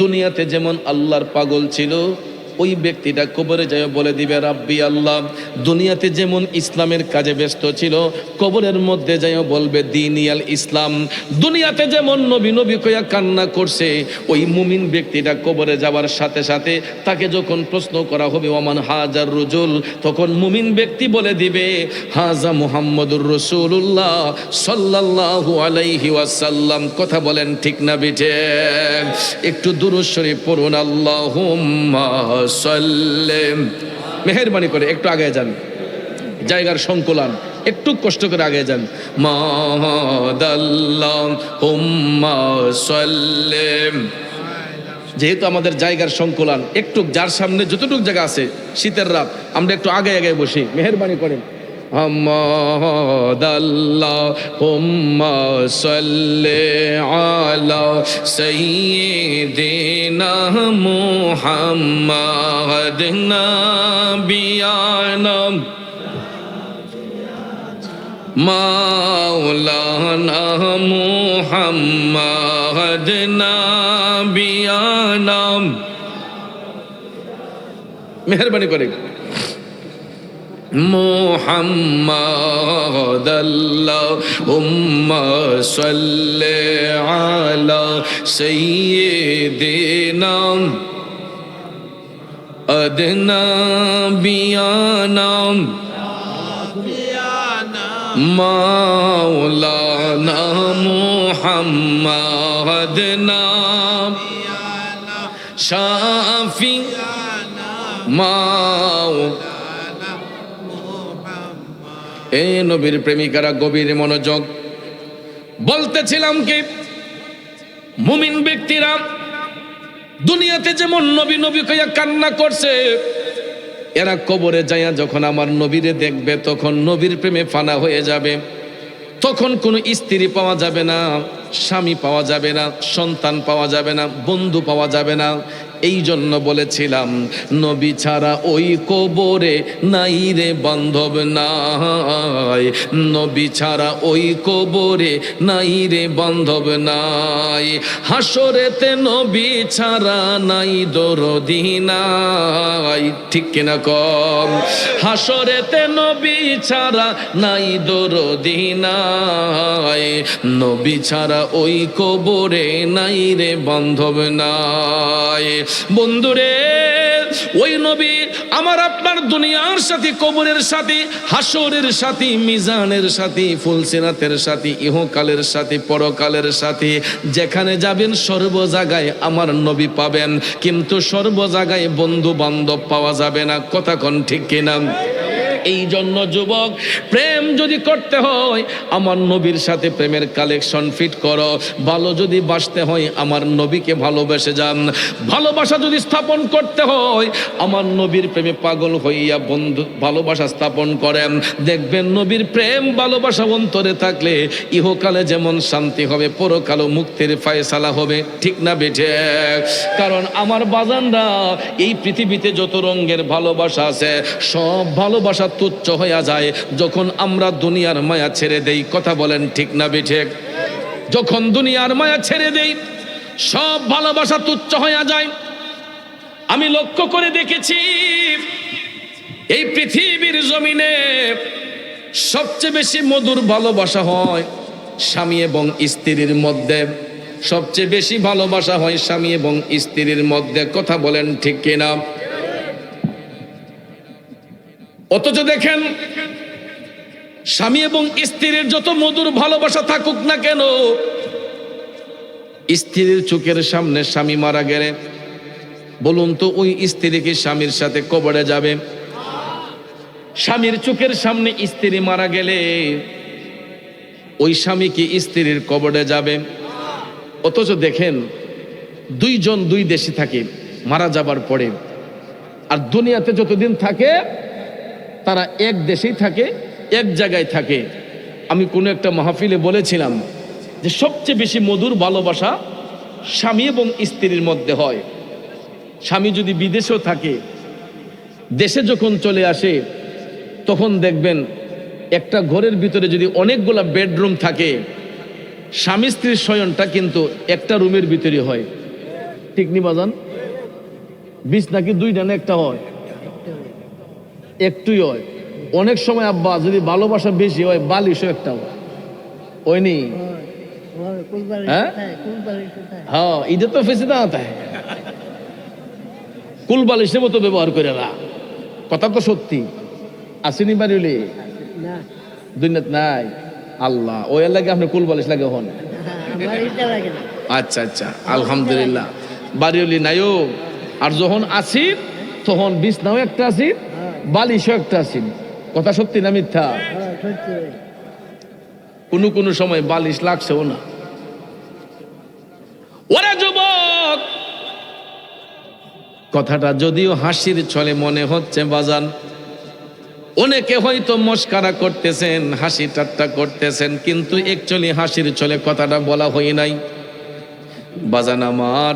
দুনিয়াতে যেমন আল্লাহর পাগল ছিল, ওই ব্যক্তিটা কবরে যায় বলে দিবে রাব্বি আল্লাহ। দুনিয়াতে যেমন ইসলামের কাজে ব্যস্ত ছিল, কবরের মধ্যে যায় বলবে দীনিয়াল ইসলাম। দুনিয়াতে যেমন নবী নবী কইয়া কান্না করছে, ওই মুমিন ব্যক্তিটা কবরে যাওয়ার সাথে সাথে তাকে যখন প্রশ্ন করা হবে ওমান হাজার রুজুল, তখন মুমিন ব্যক্তি বলে দিবে হাজা মুহাম্মদুর রাসূলুল্লাহ সাল্লাল্লাহু আলাইহি ওয়াসাল্লাম। কথা বলেন ঠিক না বিঠে? একটু দুরূদ শরীফ পড়ুন। আল্লাহুম্মা সাল্লিম। মেহেরবানি করে একটু আগে যান, জায়গার সংকুলান, একটু কষ্ট করে আগে যান। মাদাল্লাহুম্মা সাল্লিম। যেহেতু আমাদের জায়গার সংকুলান, একটু যার সামনে যতটুকু জায়গা আছে, শীতের রাত, আমরা একটু আগে আগে বসি, মেহেরবানি করেন। আল্লাহুম্মা সাল্লি আলা সাইয়্যিদিনা মুহাম্মাদ নাবিয়ানা মাওলানা মুহাম্মাদ নাবিয়ানা। মেহেরবানি করে মুহাম্মাদ আল্লাহুম্মা সাল্লি আলা সাইয়্যিদিনা আদনাবিয়ানা মাওলানা মুহাম্মাদ নাবিয়ানা শাফি মাওলানা এ নবীর প্রেমিকারা গভীর মনোযোগ। বলতেছিলাম কি, মুমিন ব্যক্তিরা দুনিয়াতে যেমন নবী নবী কইয়া কান্না করছে, এরা কবরে যাইয়া যখন আমার নবীরে দেখবে তখন নবীর প্রেমে ফানা হয়ে যাবে। তখন কোনো স্ত্রী পাওয়া যাবে না, স্বামী পাওয়া যাবে না, সন্তান পাওয়া যাবে না, বন্ধু পাওয়া যাবে না। এই জন্য বলেছিলাম নবী ছাড়া ওই কবরে নাই রে বান্ধব নাই, নবী ছাড়া ওই কবরে নাই রে বান্ধব নাই। হাসরেতে নবী ছাড়া নাই দরদি নাই, ঠিক কিনা কম? হাসরেতে নবী ছাড়া নাই দরদি নাই, নবী ছাড়া ওই কবরে নাই রে বান্ধব নাই। বন্ধুরে, ওই নবী আমার আপনার দুনিয়ার সাথী, কবরের সাথী, হাসরের সাথী, মিজানের সাথী, ফুলসিরাতের সাথী, ইহকালের সাথী, পরকালের সাথী। যেখানে যাবেন সর্ব জায়গায় আমার নবী পাবেন, কিন্তু সর্ব জায়গায় বন্ধু বান্ধব পাওয়া যাবে না। কথা কোন ঠিক কিনা? এই জন্য যুবক, প্রেম যদি করতে হয় আমার নবীর সাথে প্রেমের কালেকশন ফিট করো। ভালো যদি বাসতে হয় আমার নবীকে ভালোবেসে যান। ভালোবাসা যদি স্থাপন করতে হয় আমার নবীর প্রেমে পাগল হইয়া বন্ধু ভালোবাসা স্থাপন করেন। দেখবেন নবীর প্রেম ভালোবাসা অন্তরে থাকলে ইহকালে যেমন শান্তি হবে, পরকালও মুক্তির ফায়সালা হবে। ঠিক না বেঠে? কারণ আমার বাজানরা, এই পৃথিবীতে যত রঙের ভালোবাসা আছে সব ভালোবাসা তুচ্ছ হইয়া যায় যখন আমরা দুনিয়ার মায়া ছেড়ে দেই। কথা বলেন ঠিক না বেঠে? যখন দুনিয়ার মায়া ছেড়ে দেই সব ভালোবাসা তুচ্ছ হইয়া যায়। আমি লক্ষ্য করে দেখেছি এই পৃথিবীর জমিনে সবচেয়ে বেশি মধুর ভালোবাসা হয় স্বামী এবং স্ত্রীর মধ্যে। সবচেয়ে বেশি ভালোবাসা হয় স্বামী এবং স্ত্রীর মধ্যে। কথা বলেন ঠিক কিনা? অথচ দেখেন স্বামী এবং স্ত্রীর যত মধুর ভালোবাসা থাকুক না কেন, স্ত্রীর চোখের সামনে স্বামী মারা গেলে বলুন তো ওই স্ত্রী কি স্বামীর সাথে কবরে যাবে? স্বামীর চোখের সামনে স্ত্রী মারা গেলে ওই স্বামী কি স্ত্রীর কবরে যাবে? অথচ দেখেন দুইজন দুই দেশে থাকে মারা যাবার পরে, আর দুনিয়াতে যতদিন থাকে তারা এক দেশেই থাকে, এক জায়গায় থাকে। আমি কোনো একটা মাহফিলে বলেছিলাম যে সবচেয়ে বেশি মধুর ভালোবাসা স্বামী এবং স্ত্রীর মধ্যে হয়। স্বামী যদি বিদেশেও থাকে, দেশে যখন চলে আসে তখন দেখবেন একটা ঘরের ভিতরে যদি অনেকগুলা বেডরুম থাকে, স্বামী স্ত্রীর শয়নটা কিন্তু একটা রুমের ভিতরে হয়। ঠিক নি বাজান? বিছনা কি দুইটা না একটা হয়? একটুই হয়। অনেক সময় আব্বা যদি ভালোবাসা বেশি হয় বালিশও একটা হয়। ওইনি হ্যাঁ, ঈদে তো ফেসে না তাই কুল বালিশের মতো ব্যবহার করে না। কথা তো সত্যি। আসেনি বাড়ি দুনিয়াত নাই। আল্লাহ, ওই লাগে আপনি কুল বালিশ লাগে হন? আচ্ছা আচ্ছা, আলহামদুলিল্লাহ। বাড়িওলি নাইও। আর যখন আসি তখন বিছনাও একটা আসি, বালিশও একটা আসি। কথা সত্যি না মিথ্যা? কোনো সময় বালিশ লাগছেও না। ওরে যুবক, কথাটা যদিও হাসির ছলে মনে হচ্ছে বাজান, অনেকে হয়তো মস্কারা করতেছেন, হাসি ঠাট্টা করতেছেন, কিন্তু একচুয়ালি হাসির ছলে কথাটা বলা হয় নাই। বাজান আমার,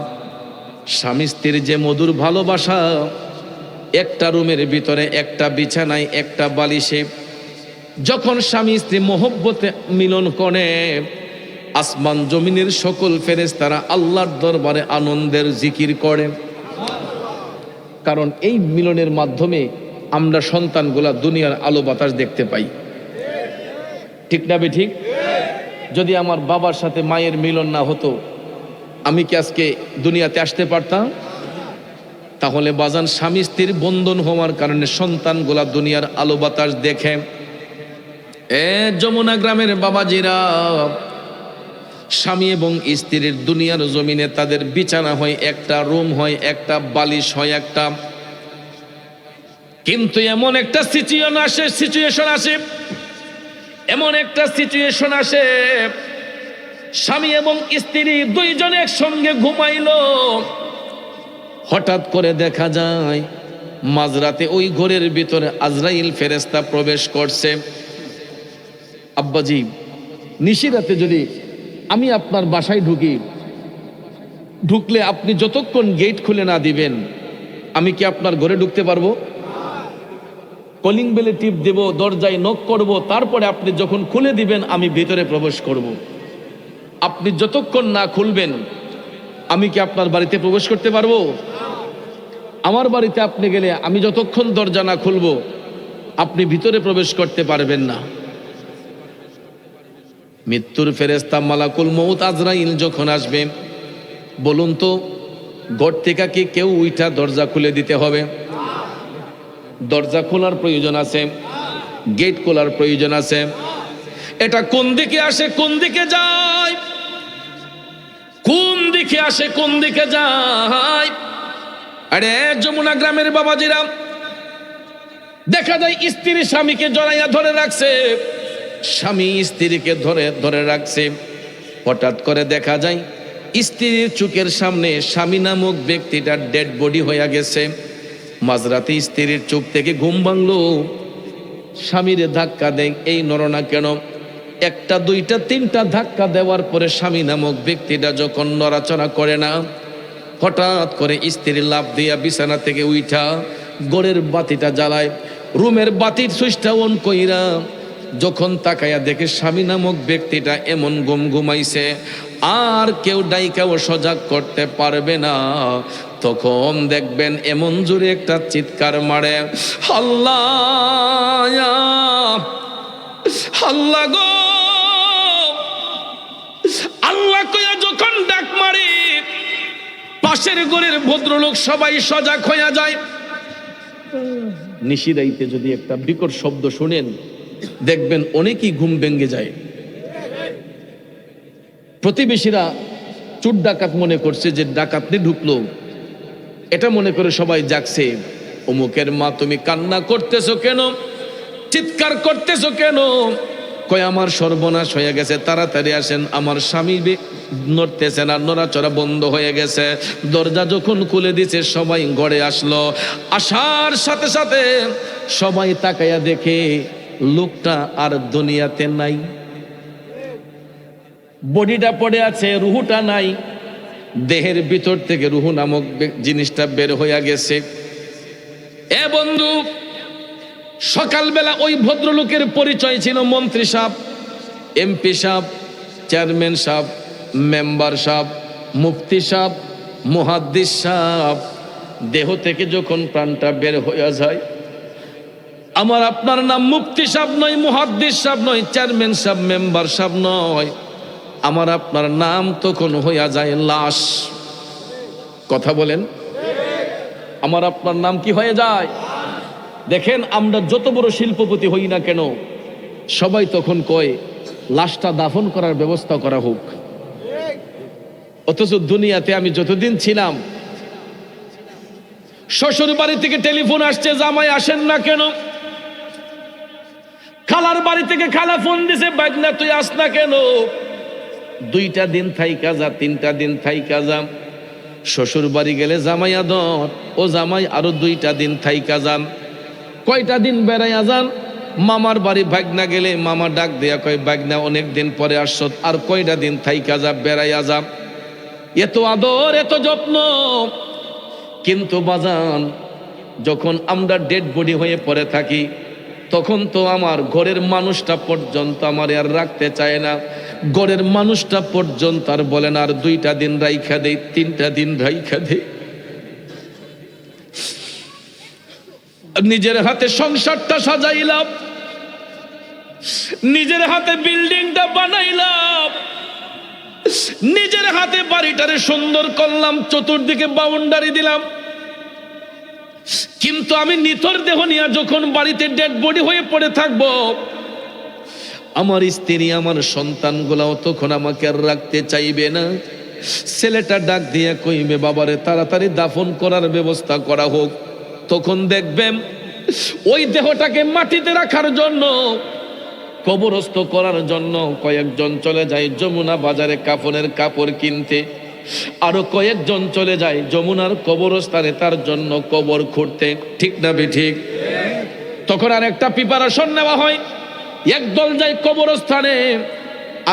স্বামী স্ত্রীর যে মধুর ভালোবাসা, একটা রুমের ভিতরে একটা বিছানায় একটা বালিশে যখন স্বামী স্ত্রী মহব্বতে মিলন করে, আসমান জমিনের সকল ফেরেশতারা আল্লাহর দরবারে আনন্দের জিকির করে। কারণ এই মিলনের মাধ্যমে আমরা সন্তানগুলা দুনিয়ার আলো বাতাস দেখতে পাই। ঠিক না বে ঠিক? যদি আমার বাবার সাথে মায়ের মিলন না হতো আমি কি আজকে দুনিয়াতে আসতে পারতাম? তাহলে বাজান স্বামী স্ত্রীর বন্ধন হওয়ার কারণে সন্তানগুলা দুনিয়ার আলো বাতাস দেখে। যমুনা গ্রামের বাবাজিরা, স্বামী এবং স্ত্রীর দুনিয়ার জমিনে তাদের বিছানা হয় একটা, রুম হয় একটা, বালিশ হয় একটা, কিন্তু এমন একটা সিচুয়েশন আসে এমন একটা সিচুয়েশন আসে, স্বামী এবং স্ত্রী দুইজনে একসঙ্গে ঘুমাইলো। হঠাৎ করে দেখা যায় মাঝরাতে ওই ঘরের ভিতরে আজরাইল ফেরেশতা প্রবেশ করছে। আব্বাজি, নিশিরাতে যদি আমি আপনার বাসায় ঢুকলে আপনি যতক্ষণ গেট খুলে না দিবেন আমি কি আপনার ঘরে ঢুকতে পারবো? কলিং বেলে টিপ দেব, দরজায় নক করব, তারপরে আপনি যখন খুলে দিবেন আমি ভিতরে প্রবেশ করব। আপনি যতক্ষণ না খুলবেন আমি কি আপনার বাড়িতে প্রবেশ করতে পারবো? আমার বাড়িতে আপনি গেলে আমি যতক্ষণ দরজা না খুলবো আপনি ভিতরে প্রবেশ করতে পারবেন না। মৃত্যুর ফেরেশতা মালাকুল মউত আজরাইল যখন আসবে, বলুন তো ঘর থেকে কি কেউ উইঠা দরজা খুলে দিতে হবে? দরজা খোলার প্রয়োজন আছে, গেট খোলার প্রয়োজন আছে। এটা কোন দিকে আসে কোন দিকে যায়, কোন দিকে আসে কোন দিকে যায়? আরে যমুনা গ্রামের বাবাজিরা, দেখা যায় স্ত্রী স্বামীকে জড়াইয়া ধরে রাখছে, স্বামী স্ত্রীকে ধরে রাখছে। হঠাৎ করে দেখা যায় স্ত্রীর চোখের সামনে স্বামী নামক ব্যক্তিটা ডেড বডি হয়ে গেছে। মাঝরাতে স্ত্রীর চোখ থেকে ঘুম ভাঙলো, স্বামীরে ধাক্কা দেয়, এই নরনা কেন? একটা দুইটা তিনটা ধাক্কা দেওয়ার পরে স্বামী নামক ব্যক্তিটা যখন নড়াচড়া করে না, হঠাৎ করে স্ত্রী লাফ দিয়া বিছানা থেকে উঠা ঘরের বাতিটা জ্বালায়, রুমের বাতির সুইচটা অন কইরা যখন তাকায়া দেখে স্বামী নামক ব্যক্তিটা এমন ঘুমাইছে আর কেউ ডাইকাও সজাগ করতে পারবে না, তখন দেখবেন এমন জোরে একটা চিৎকার মারে, আল্লাহ আল্লাহ গো আল্লাহ কইয়া যখন ডাক মারে পাশের ঘরের ভদ্রলোক সবাই সজাগ হইয়া যায়। নিশিরাইতে যদি একটা বিকট শব্দ শুনেন দেখবেন অনেকেই ঘুম ভেঙে যায়। প্রতিবেশীরা চোর ডাকাত মনে করছে যে ডাকাতনি ঢুকলো, এটা মনে করে সবাই জাগছে। অমুকের মা তুমি কান্না করতেছো কেন, চিৎকার করতেছো কেন? কয় আমার সর্বনাশ হয়ে গেছে, তাড়াতাড়ি আসেন, আমার স্বামী নড়তেছে না, নড়াচড়া বন্ধ হয়ে গেছে। দরজা যখন খুলে দিছে সবাই ঘরে আসলো, আসার সাথে সাথে সবাই তাকাইয়া দেখে লোকটা আর দুনিয়াতে নাই, বডিটা পড়ে আছে, রুহুটা নাই, দেহের ভিতর থেকে রুহু নামক জিনিসটা বের হইয়া গেছে। এ বন্ধু, সকালবেলা ওই ভদ্রলোকের পরিচয় ছিল মন্ত্রী সাহেব, এমপি সাহেব, চেয়ারম্যান সাহেব, মেম্বার সাহেব, মুফতি সাহেব, মুহাদ্দিস সাহেব। দেহ থেকে যখন প্রাণটা বের হইয়া যায়, আমার আপনার নাম মুফতি সাহেব নয়, মুহাদ্দিস সাহেব নয়, চেয়ারম্যান সাহেব, মেম্বার সাহেব নয়, আমার আপনার নাম তখন হইয়া যায় লাশ। কথা বলেন, আমার আপনার নাম কি হয়ে যায়? দেখেন, আমরা যত বড় শিল্পপতি হই না কেন, সবাই তখন কয় লাশটা দাফন করার ব্যবস্থা করা হোক। অথচ দুনিয়াতে আমি যতদিন ছিলাম, শ্বশুর বাড়ি থেকে টেলিফোন আসছে, জামাই আসেন না কেন? খালার বাড়ি থেকে খালা ফোন দিছে, বাগনা তুই আস না কেন? 2টা দিন থাইকা যা, 3টা দিন থাইকা যা। শ্বশুর বাড়ি গেলে জামাই আদর, ও জামাই আরো 2টা দিন থাইকা যান। কয়টা দিন বেড়াইয়া যান। মামার বাড়ি ভাগনা গেলে মামা ডাক দেয়া কয়, ভাগনা অনেক দিন পরে আসছ, আর কয়টা দিন থাইকা যা, বেড়াইয়া যা। এত আদর, এত যত্ন। কিন্তু বাজান, যখন আমরা ডেড বডি হয়ে পড়ে থাকি, তখন তো আমার ঘরের মানুষটা পর্যন্ত আমার আর রাখতে চায় না। ঘরের মানুষটা পর্যন্ত আর বলেন আর 2টা দিন রাইখা দেই, 3টা দিন রাইখা দেই। নিজের হাতে সংসারটা সাজাইলাম, নিজের হাতে বিল্ডিংটা বানাইলাম, নিজের হাতে বাড়িটারে সুন্দর করলাম, চতুর্দিকে বাউন্ডারি দিলাম। কিন্তু আমি নিথর দেহ নিয়ে যখন বাড়িতে ডেড বডি হয়ে পড়ে থাকবো, আমার স্ত্রী, আমার সন্তানগুলাও তখন আমাকে আর রাখতে চাইবে না। ছেলেটা ডাক দিয়ে কইবে, বাবারে তাড়াতাড়ি দাফন করার ব্যবস্থা করা হোক। তখন দেখবেন ওই দেহটাকে মাটিতে রাখার জন্য কবরস্থ করার জন্য কয়েকজন চলে যায় যমুনা বাজারে কাফনের কাপড় কিনতে, আরো কয়েকজন চলে যায় যমুনার কবরস্থানে তার জন্য কবর খুঁড়তে। ঠিক না বেঠিক? তখন আর একটা প্রিপারেশন নেওয়া হয়, একদল যায় কবরস্থানে,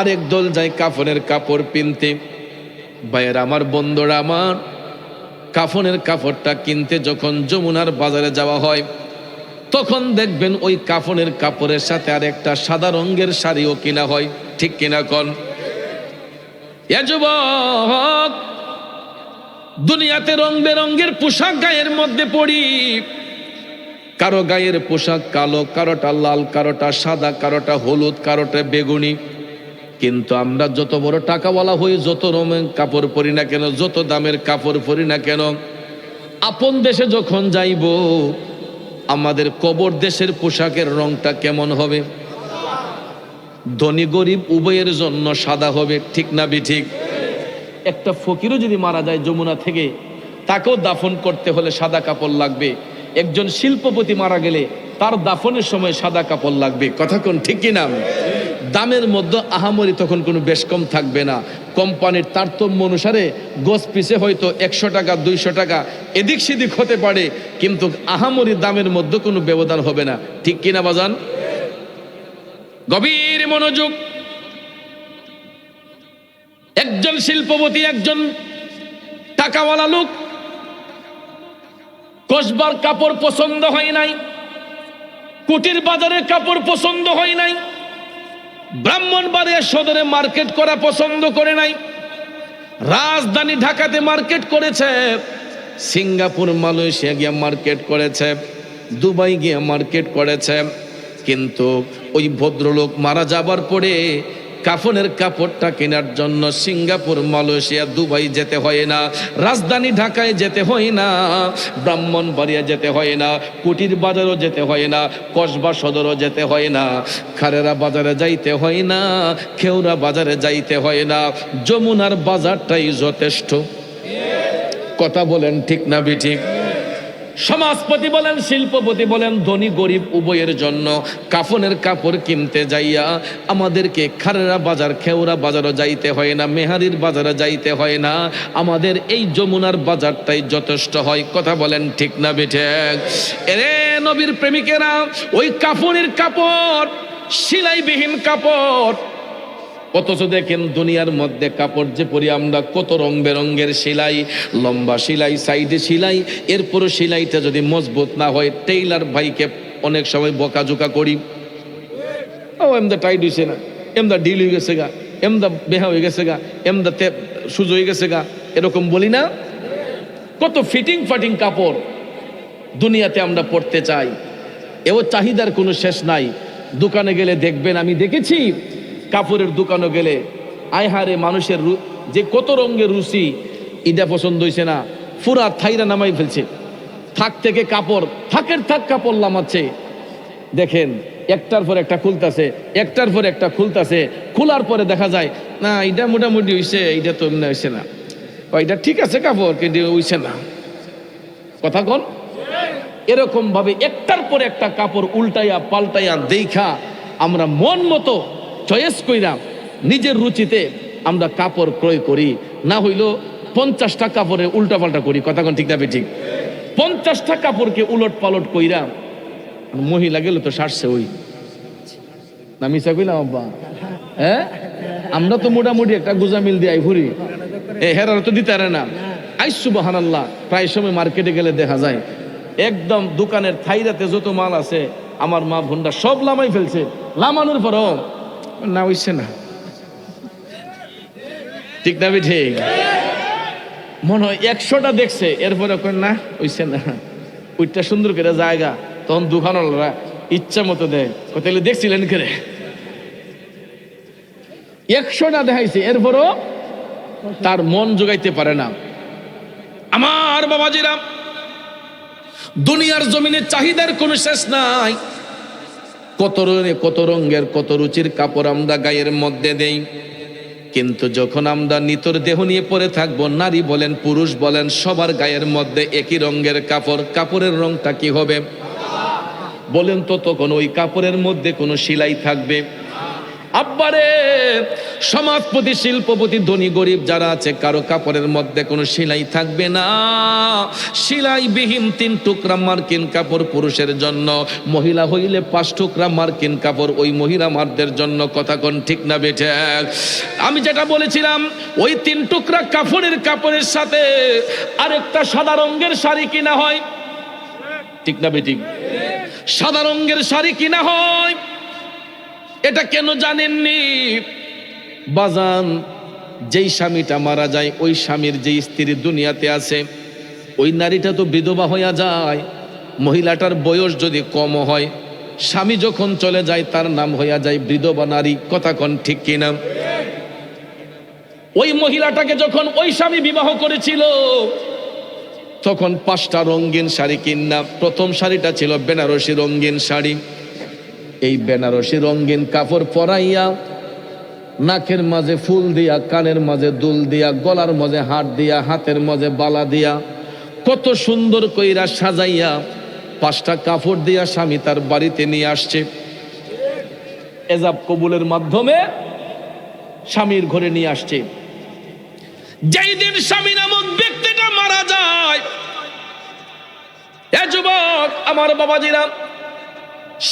আরেক দল যায় কাফনের কাপড় কিনতে। ভাইয়ের আমার, বন্ধুরা আমার, কাফনের কাপড়টা কিনতে যখন যমুনার বাজারে যাওয়া হয়, তখন দেখবেন ওই কাফনের কাপড়ের সাথে আর একটা সাদা রঙের শাড়িও কিনা হয়। ঠিক কিনা কোন? এ যুবক, দুনিয়াতে রং বেরঙের পোশাক গায়ের মধ্যে পড়ি, কারো গায়ের পোশাক কালো, কারোটা লাল, কারোটা সাদা, কারোটা হলুদ, কারোটা বেগুনি। কিন্তু আমরা যত বড় টাকাওয়ালা হই, যত রঙের কাপড় পরি না কেন, যত দামের কাপড় পরি না কেন, আপন দেশে যখন যাইব, আমাদের কবর দেশের পোশাকের রংটা কেমন হবে? ধনী গরিব উভয়ের জন্য সাদা হবে। ঠিক না বেঠিক? একটা ফকিরও যদি মারা যায় যমুনা থেকে, তাকেও দাফন করতে হলে সাদা কাপড় লাগবে। একজন শিল্পপতি মারা গেলে তার দাফনের সময় সাদা কাপড় লাগবে। কথা কোন ঠিক কিনা? দামের মধ্যে আহামরি তখন কোনো বেশ কম থাকবে না। কোম্পানির তারতম্য অনুসারে গোছ পিছে হয়তো 100 টাকা 200 টাকা এদিক সেদিক হতে পারে, কিন্তু আহামরি দামের মধ্যে কোনো ব্যবধান হবে না। ঠিক কিনা বাজান? গভীর মনোযোগ। একজন শিল্পপতি, একজন টাকাওয়ালা লোক, কসবার কাপড় পছন্দ হয় নাই, কুটির বাজারের কাপড় পছন্দ হয় নাই, ব্রাহ্মণবাড়িয়া সদরে মার্কেট করা পছন্দ করে নাই, রাজধানী ঢাকাতে মার্কেট করেছে, সিঙ্গাপুর মালয়েশিয়া গিয়ে মার্কেট করেছে, দুবাই গিয়ে মার্কেট করেছে। কিন্তু ওই ভদ্রলোক মারা যাবার পরে কাফনের কাপড়টা কেনার জন্য সিঙ্গাপুর মালয়েশিয়া দুবাই যেতে হয় না, রাজধানী ঢাকায় যেতে হয় না, ব্রাহ্মণবাড়িয়া যেতে হয় না, কুটির বাজারও যেতে হয় না, কসবা সদরও যেতে হয় না, খারেরা বাজারে যাইতে হয় না, খেওরা বাজারে যাইতে হয় না, যমুনার বাজারটাই যথেষ্ট। কথা বলেন ঠিক না বেঠিক? সমাজপতি বলেন, শিল্পপতি বলেন, ধনী গরিব উভয়ের জন্য কাফনের কাপড় কিনতে যাইয়া আমাদেরকে খারেরা বাজার, খেওরা বাজারও যাইতে হয় না, মেহারির বাজারে যাইতে হয় না, আমাদের এই যমুনার বাজারটাই যথেষ্ট হয়। কথা বলেন ঠিক না বেঠিক? এরে নবীর প্রেমিকেরা, ওই কাফনের কাপড় সেলাইবিহীন কাপড়, অথচ দেখেন দুনিয়ার মধ্যে কাপড় যে পরি আমরা, কত রং বেরঙের সেলাই, লম্বা সেলাই, সাইডে সেলাই, এরপরও সেলাইটা যদি মজবুত না হয়, টেইলার ভাইকে অনেক সময় বকাঝোকা করি, ও এমদা টাইট হয়েছে না, এমদা ঢিল হয়ে গেছে গা, এমদা বেহা হয়ে গেছে গা, এমদা সুজ হয়ে গেছে গা, এরকম বলি না? কত ফিটিং ফাটিং কাপড় দুনিয়াতে আমরা পড়তে চাই, এও চাহিদার কোনো শেষ নাই। দোকানে গেলে দেখবেন, আমি দেখেছি কাপড়ের দোকানে গেলে, আয় হারে মানুষের যে কত রঙের রুচি, ইটা পছন্দ হয়েছে না, পুরা থাইরা নামাই ফেলছে, থাক থেকে কাপড়, থাকের থাক কাপড় নামাচ্ছে। দেখেন একটার পর একটা খুলতাছে, একটার পর একটা খুলতাছে, খোলার পরে দেখা যায় না এটা মোটামুটি হইছে, এইটা তো এমনি হইছে না, এটা ঠিক আছে কাপড় কিন্তু হইছে না। কথা কোন? এরকম ভাবে একটার পর একটা কাপড় উল্টাইয়া পাল্টাইয়া দেখা আমরা মন মতো চয়েস কইরা নিজের রুচিতে আমরা কাপড় ক্রয় করি, না হইলো 50টা কাপড়ে উল্টা পাল্টা করি। কথা কোন ঠিক না ঠিক? 50টা কাপড়কে উলট পালট কইরা মহিলা গেল তো সারছে ওই না, মিশা কইলাম আব্বা? হ্যাঁ, আমরা তো মোটামুটি একটা গুজামিল দিয়ে ঘুরি, হেরার তো দিতে পারে না। আই সুবহানাল্লাহ, প্রায় সময় মার্কেটে গেলে দেখা যায় একদম দোকানের থাইরাতে যত মাল আছে আমার মা বোনরা সব লামাই ফেলছে, লামানোর পরও না হইছে না। ঠিক না ঠিক? মনে হয় 100টা দেখছে, এরপরে না হইছে না, ওইটা সুন্দর করে জায়গা, তখন দোকানওয়ালারা ইচ্ছা মতো দেয়, তাহলে দেখছিলেন করে 100টা দেখাইছে, এরপরও তার মন জোগাইতে পারে না। আমার বাবাজিরা, দুনিয়ার জমিনে চাহিদার কোনো শেষ নাই। কত রঙের কত রুচির কাপড় আমরা গায়ের মধ্যে দেই, কিন্তু যখন আমরা নিতর দেহ নিয়ে পরে থাকবো, নারী বলেন পুরুষ বলেন, সবার গায়ের মধ্যে একই রঙের কাপড়, কাপড়ের রংটা কি হবে বলেন তো? তখন ওই কাপড়ের মধ্যে কোনো সেলাই থাকবে? আব্বারে, সমাজপতি, শিল্পপতি, ধনী গরিব যারা আছে, কারো কাপড়ের মধ্যে কোনো সেলাই থাকবে না। সেলাইবিহীন 3 টুকরা মার্কিন কাপড় পুরুষের জন্য, মহিলা হইলে 5 টুকরা মার্কিন কাপড় ওই মহিলা মারদের জন্য। কথা কোন ঠিক না বেঠে? আমি যেটা বলেছিলাম, ওই 3 টুকরা কাপড়ের সাথে আরেকটা সাদা রঙের শাড়ি কিনা হয়, ঠিক না বেঠিক? সাদা রঙের শাড়ি কিনা হয়। এটা কেন জানেননি? বাজান, যেই স্বামীটা মারা যায়, ওই স্বামীর যে স্ত্রী দুনিয়াতে আছে, ওই নারীটা তো বিধবা হইয়া যায়। মহিলাটার বয়স যদি কম হয়, স্বামী যখন চলে যায় তার নাম হইয়া যায় বিধবা নারী। কথা কোন ঠিক কিনা? ওই মহিলাটাকে যখন ওই স্বামী বিবাহ করেছিল, তখন 5টা রঙিন শাড়ি কিনা। প্রথম শাড়িটা ছিল বেনারসি রঙিন শাড়ি। এই বেনারসি রঙিন কাপড় পরাইয়া, নাকের মাঝে ফুল দিয়া, কানের মাঝে দুল দিয়া, গলার মাঝে হার দিয়া, হাতের মাঝে বালা দিয়া, কত সুন্দর কইরা সাজাইয়া 5টা কাপড় দিয়া স্বামী তার বাড়িতে নিয়ে আসছে। এজাব কবুলের মাধ্যমে স্বামীর ঘরে নিয়ে আসছে। যেই দিন স্বামী নামক ব্যক্তিটা মারা যায়, এ যুবক আমার বাবাজিরা,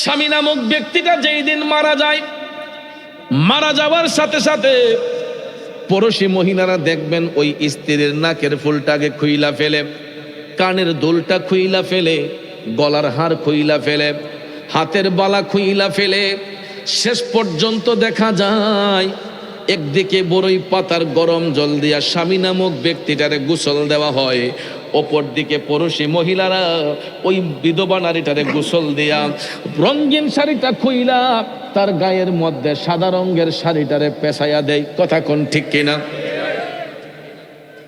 স্বামী নামক ব্যক্তিটা যেই দিন মারা যায়, মারা যাওয়ার সাথে সাথে পড়োশী মহিলারা দেখবেন ওই স্ত্রীর নাকের ফুলটাকে খুইলা ফেলে, কানের দুলটা খুইলা ফেলে, গলার হার খুইলা ফেলে, হাতের বালা খুইলা ফেলে। শেষ পর্যন্ত দেখা যায় একদিকে বড়ই পাতার গরম জল দিয়া স্বামী নামক ব্যক্তিটারে গোসল দেওয়া হয়, অপর দিকে পড়োশী মহিলারা ওই বিধবা নারীটারে গোসল দিয়া রঙিন শাড়িটা খুইলা তার গায়ের মধ্যে সাদা রঙের শাড়িটারে পেঁচাইয়া দেয়। কথা কোন ঠিক কিনা?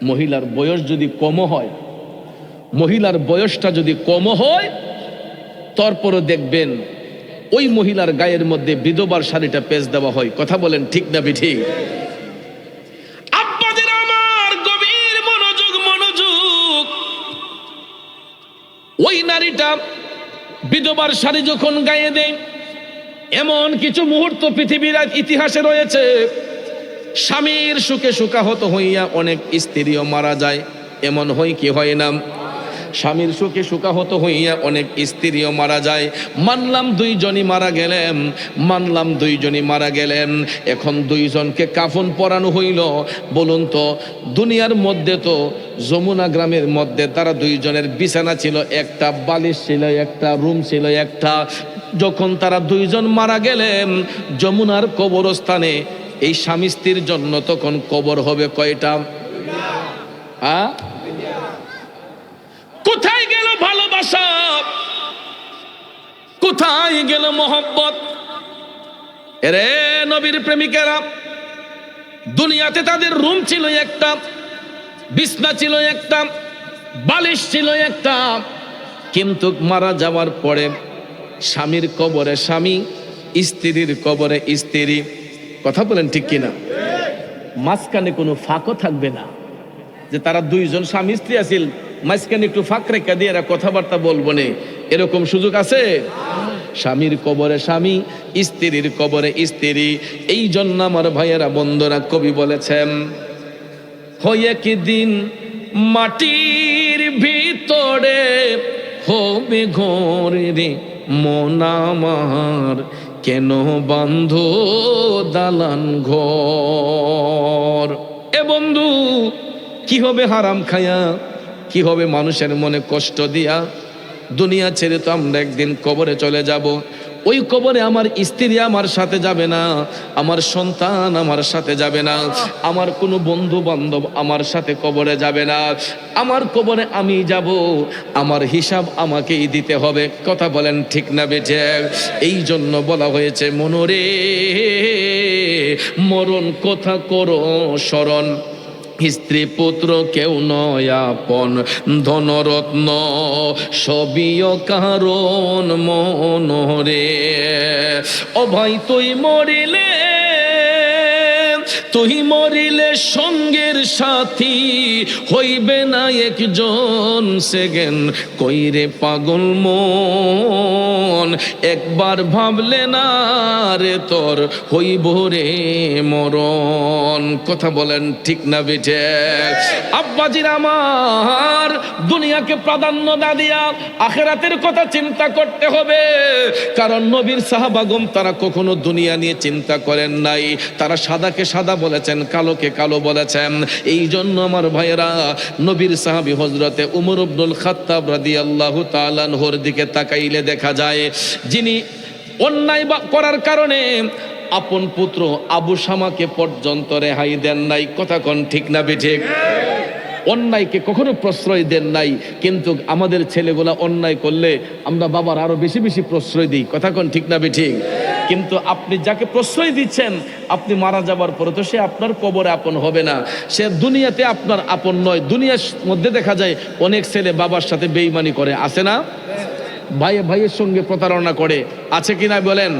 মহিলার বয়স যদি কম হয়, মহিলার বয়সটা যদি কম হয়, তারপরও দেখবেন ওই মহিলার গায়ের মধ্যে বিধবার শাড়িটা পেঁচ দেওয়া হয়। কথা বলেন ঠিক না বেঠিক? আব্বাদের আমার গভীর মনোযোগ। ওই নারীটা বিধবার শাড়ি যখন গায়ে দেয়, এমন কিছু মুহূর্ত পৃথিবীর ইতিহাসে রয়েছে, স্বামীর সুখে শোকাহত হইয়া অনেক স্ত্রীও মারা যায়। এমন হয় কি হয় না? স্বামীর সুখে শোকাহত হইয়া অনেক স্ত্রীও মারা যায়। মানলাম 2 জনই মারা গেলেন। এখন 2 জনকে কাফন পরানো হইল। বলুন তো, দুনিয়ার মধ্যে তো যমুনা গ্রামের মধ্যে তারা 2 জনের বিছানা ছিল, একটা বালিশ ছিল, একটা রুম ছিল, একটা। যখন তারা 2 জন মারা গেলেন, যমুনার কবরস্থানে এই স্বামী স্ত্রীর জন্য তখন কবর হবে কয়টা? কোথায় গেল ভালোবাসা? কোথায় গেল মহব্বত? এরে নবীর প্রেমিকেরা, দুনিয়াতে তাদের রুম ছিল একটা, বিছনা ছিল একটা, বালিশ ছিল একটা, কিন্তু মারা যাওয়ার পরে স্বামীর কবরে স্বামী, স্ত্রীর কবরে স্ত্রী। কথা বলেন ঠিক কিনা? মাঝখানে কোনো ফাঁকও থাকবে না যে তারা 2 জন স্বামী স্ত্রী আছিল, মাঝখানে একটু ফাঁক রেখা দিয়ে এরা কথাবার্তা বলবো না, এরকম সুযোগ আছে? স্বামীর কবরে স্বামী, স্ত্রীর কবরে স্ত্রী। এই জন্য আমার ভাইয়েরা, বন্ধুরা, কবি বলেছেন, হয়ে কি দিন মাটির ভিতরে হবে ঘর রে মন আমার, কেন বান্ধ দালান ঘর। এ বন্ধু, কি হবে হারাম খায়া, কি হবে মানুষের মনে কষ্ট দিয়া? দুনিয়া ছেড়ে তো আমরা একদিন কবরে চলে যাব। ওই কবরে আমার স্ত্রী আমার সাথে যাবে না, আমার সন্তান আমার সাথে যাবে না, আমার কোনো বন্ধু বান্ধব আমার সাথে কবরে যাবে না। আমার কবরে আমি যাব, আমার হিসাব আমাকেই দিতে হবে। কথা বলেন ঠিক না বেঠে? এই জন্য বলা হয়েছে, মনরে মরণ কথা করো স্মরণ, স্ত্রী পুত্র কেউ নয় আপন, ধনরত্ন সবই কারণ মনরে। ও ভাই তুই মরিলে তুই মরিলে সঙ্গের সাথী হইবে না একজন সেকেন্ড কইরে পাগল মন একবার ভাবলে না রে তোর হইব রে মরণ। কথা বলেন ঠিক না বেঠে? আব্বাজির আমার, দুনিয়াকে প্রাধান্য না দিয়া আখিরাতের কথা চিন্তা করতে হবে। কারণ নবীর সাহাবাগণ তারা কখনো দুনিয়া নিয়ে চিন্তা করেন নাই। তারা সাদাকে সাদা বলেছেন, কালোকে কালো বলেছেন। এই জন্য আমার ভাইয়েরা, নবীর সাহাবী হযরতে উমর ইবনুল খাত্তাব রাদিয়াল্লাহু তাআলা আনহুর দিকে তাকাইলে দেখা যায় যিনি অন্যায় করার কারণে আপন পুত্র আবু শামাকে পর্যন্ত রেহাই দেন নাই। কথা কোন ঠিক না বেঠিক? অন্যায়কে কখনো প্রশ্রয় দেন নাই। কিন্তু আমাদের ছেলেগুলা অন্যায় করলে আমরা বাবার আরো বেশি বেশি প্রশ্রয় দিই। কথা কোন ঠিক না বেঠিক? কিন্তু আপনি যাকে প্রশ্রয় দিচ্ছেন, আপনি মারা যাবার পরে তো সে আপনার কবরে আপন হবে না, সে দুনিয়াতে আপনার আপন নয়। দুনিয়ার মধ্যে দেখা যায় অনেক ছেলে বাবার সাথে বেঈমানি করে, আছে না? ভাই ভাইয়ের সঙ্গে প্রতারণা করে, আছে কিনা বলেন?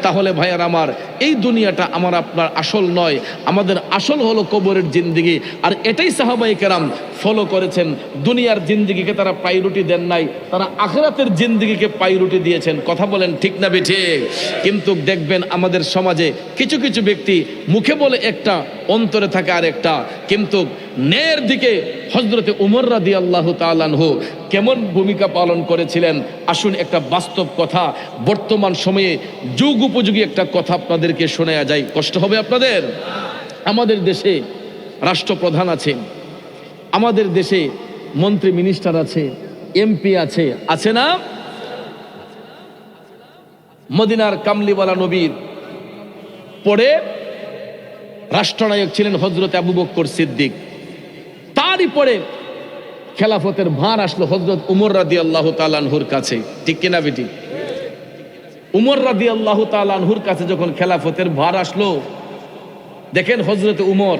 তাহলে ভাইয়ার আমার, এই দুনিয়াটা আমার আপনার আসল নয়। আমাদের আসল হলো কবরের জিন্দেগি। আর এটাই সাহাবায়ে কেরাম ফলো করেছেন। দুনিয়ার জিন্দেগিকে তারা প্রায়োরিটি দেন নাই, তারা আখিরাতের জিন্দেগিকে প্রায়োরিটি দিয়েছেন। কথা বলেন ঠিক না বেঠিক? কিন্তু দেখবেন আমাদের সমাজে কিছু কিছু ব্যক্তি মুখে বলে একটা, অন্তরে থাকে আরেকটা। কিন্তু ন্যায়ের দিকে হযরতে উমর রাদিয়াল্লাহু তাআলা আনহু কেমন ভূমিকা পালন করেছিলেন, আসুন একটা বাস্তব কথা, বর্তমান সময়ে যুগ উপযোগী একটা কথা আপনাদেরকে শোনায়া যায়। কষ্ট হবে আপনাদের? আমাদের দেশে রাষ্ট্রপ্রধান আছে, আমাদের দেশে মন্ত্রী মিনিস্টার আছে, এমপি আছে, আছে না? মদিনার কামলিওয়ালা নবীর পরে রাষ্ট্রনায়ক ছিলেন হযরতে আবু বকর সিদ্দিক। তারই পরে খেলাফতের ভার আসলো হযরত উমর রাদিয়াল্লাহু তাআলা আনহুর কাছে। ঠিক কিনা বেটি? উমর রাদিয়াল্লাহু তাআলা আনহুর কাছে যখন খেলাফতের ভার আসলো, দেখেন হযরত উমর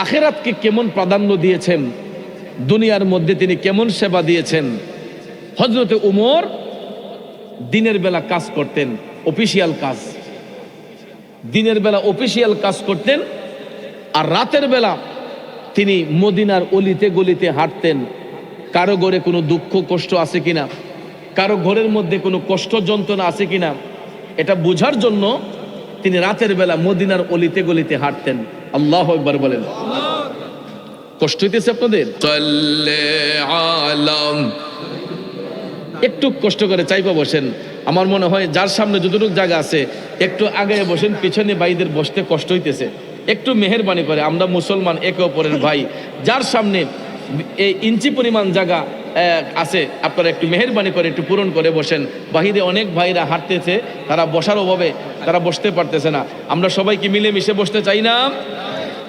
আখিরাতকে কেমন প্রাধান্য দিয়েছেন, দুনিয়ার মধ্যে তিনি কেমন সেবা দিয়েছেন। হযরত উমর দিনের বেলা কাজ করতেন, অফিসিয়াল কাজ। দিনের বেলা অফিসিয়াল কাজ করতেন, আর রাতের বেলা তিনি মদিনার অলিতে গলিতে হাঁটতেন। কারো ঘরে কোনো দুঃখ কষ্ট আছে কিনা, কারো ঘরের মধ্যে কোনো কষ্ট যন্ত্রণা আছে কিনা, এটা বোঝার জন্য তিনি রাতের বেলা মদিনার অলিতে গলিতে হাঁটতেন। আল্লাহু আকবার বলেন। কষ্ট হইতেছে আপনাদের? একটু কষ্ট করে চাইপা বসেন। আমার মনে হয় যার সামনে যতটুকু জায়গা আছে একটু আগে বসেন, পিছনে ভাইদের বসতে কষ্ট হইতেছে। একটু মেহেরবানি করে, আমরা মুসলমান, একে অপরের ভাই। যার সামনে এই ইঞ্চি পরিমাণ জায়গা আছে, আপনারা একটু মেহেরবানি করে একটু পূরণ করে বসেন। বাহিরে অনেক ভাইরা হাঁটতেছে, তারা বসার অভাবে তারা বসতে পারতেছে না। আমরা সবাই কি মিলে মিশে বসতে চাই না?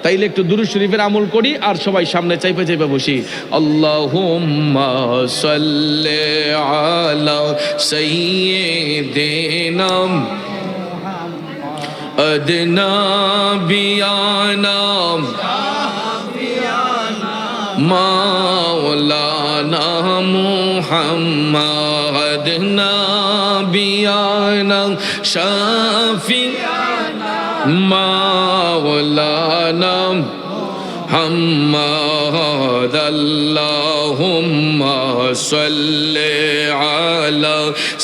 তাইলে একটু দুরূদ শরীফের আমল করি আর সবাই সামনে চাইপে চাইপে বসি। আল্লাহুম্মা সাল্লি আলা সাইয়্যিদিনা আদনা বিয়ানা মাওলানা মুহাম্মদ নাবিয়ানা শাফিয়ানা মাওলানা মুহাম্মদ আল্লাহুম্মা সাল্লি আলা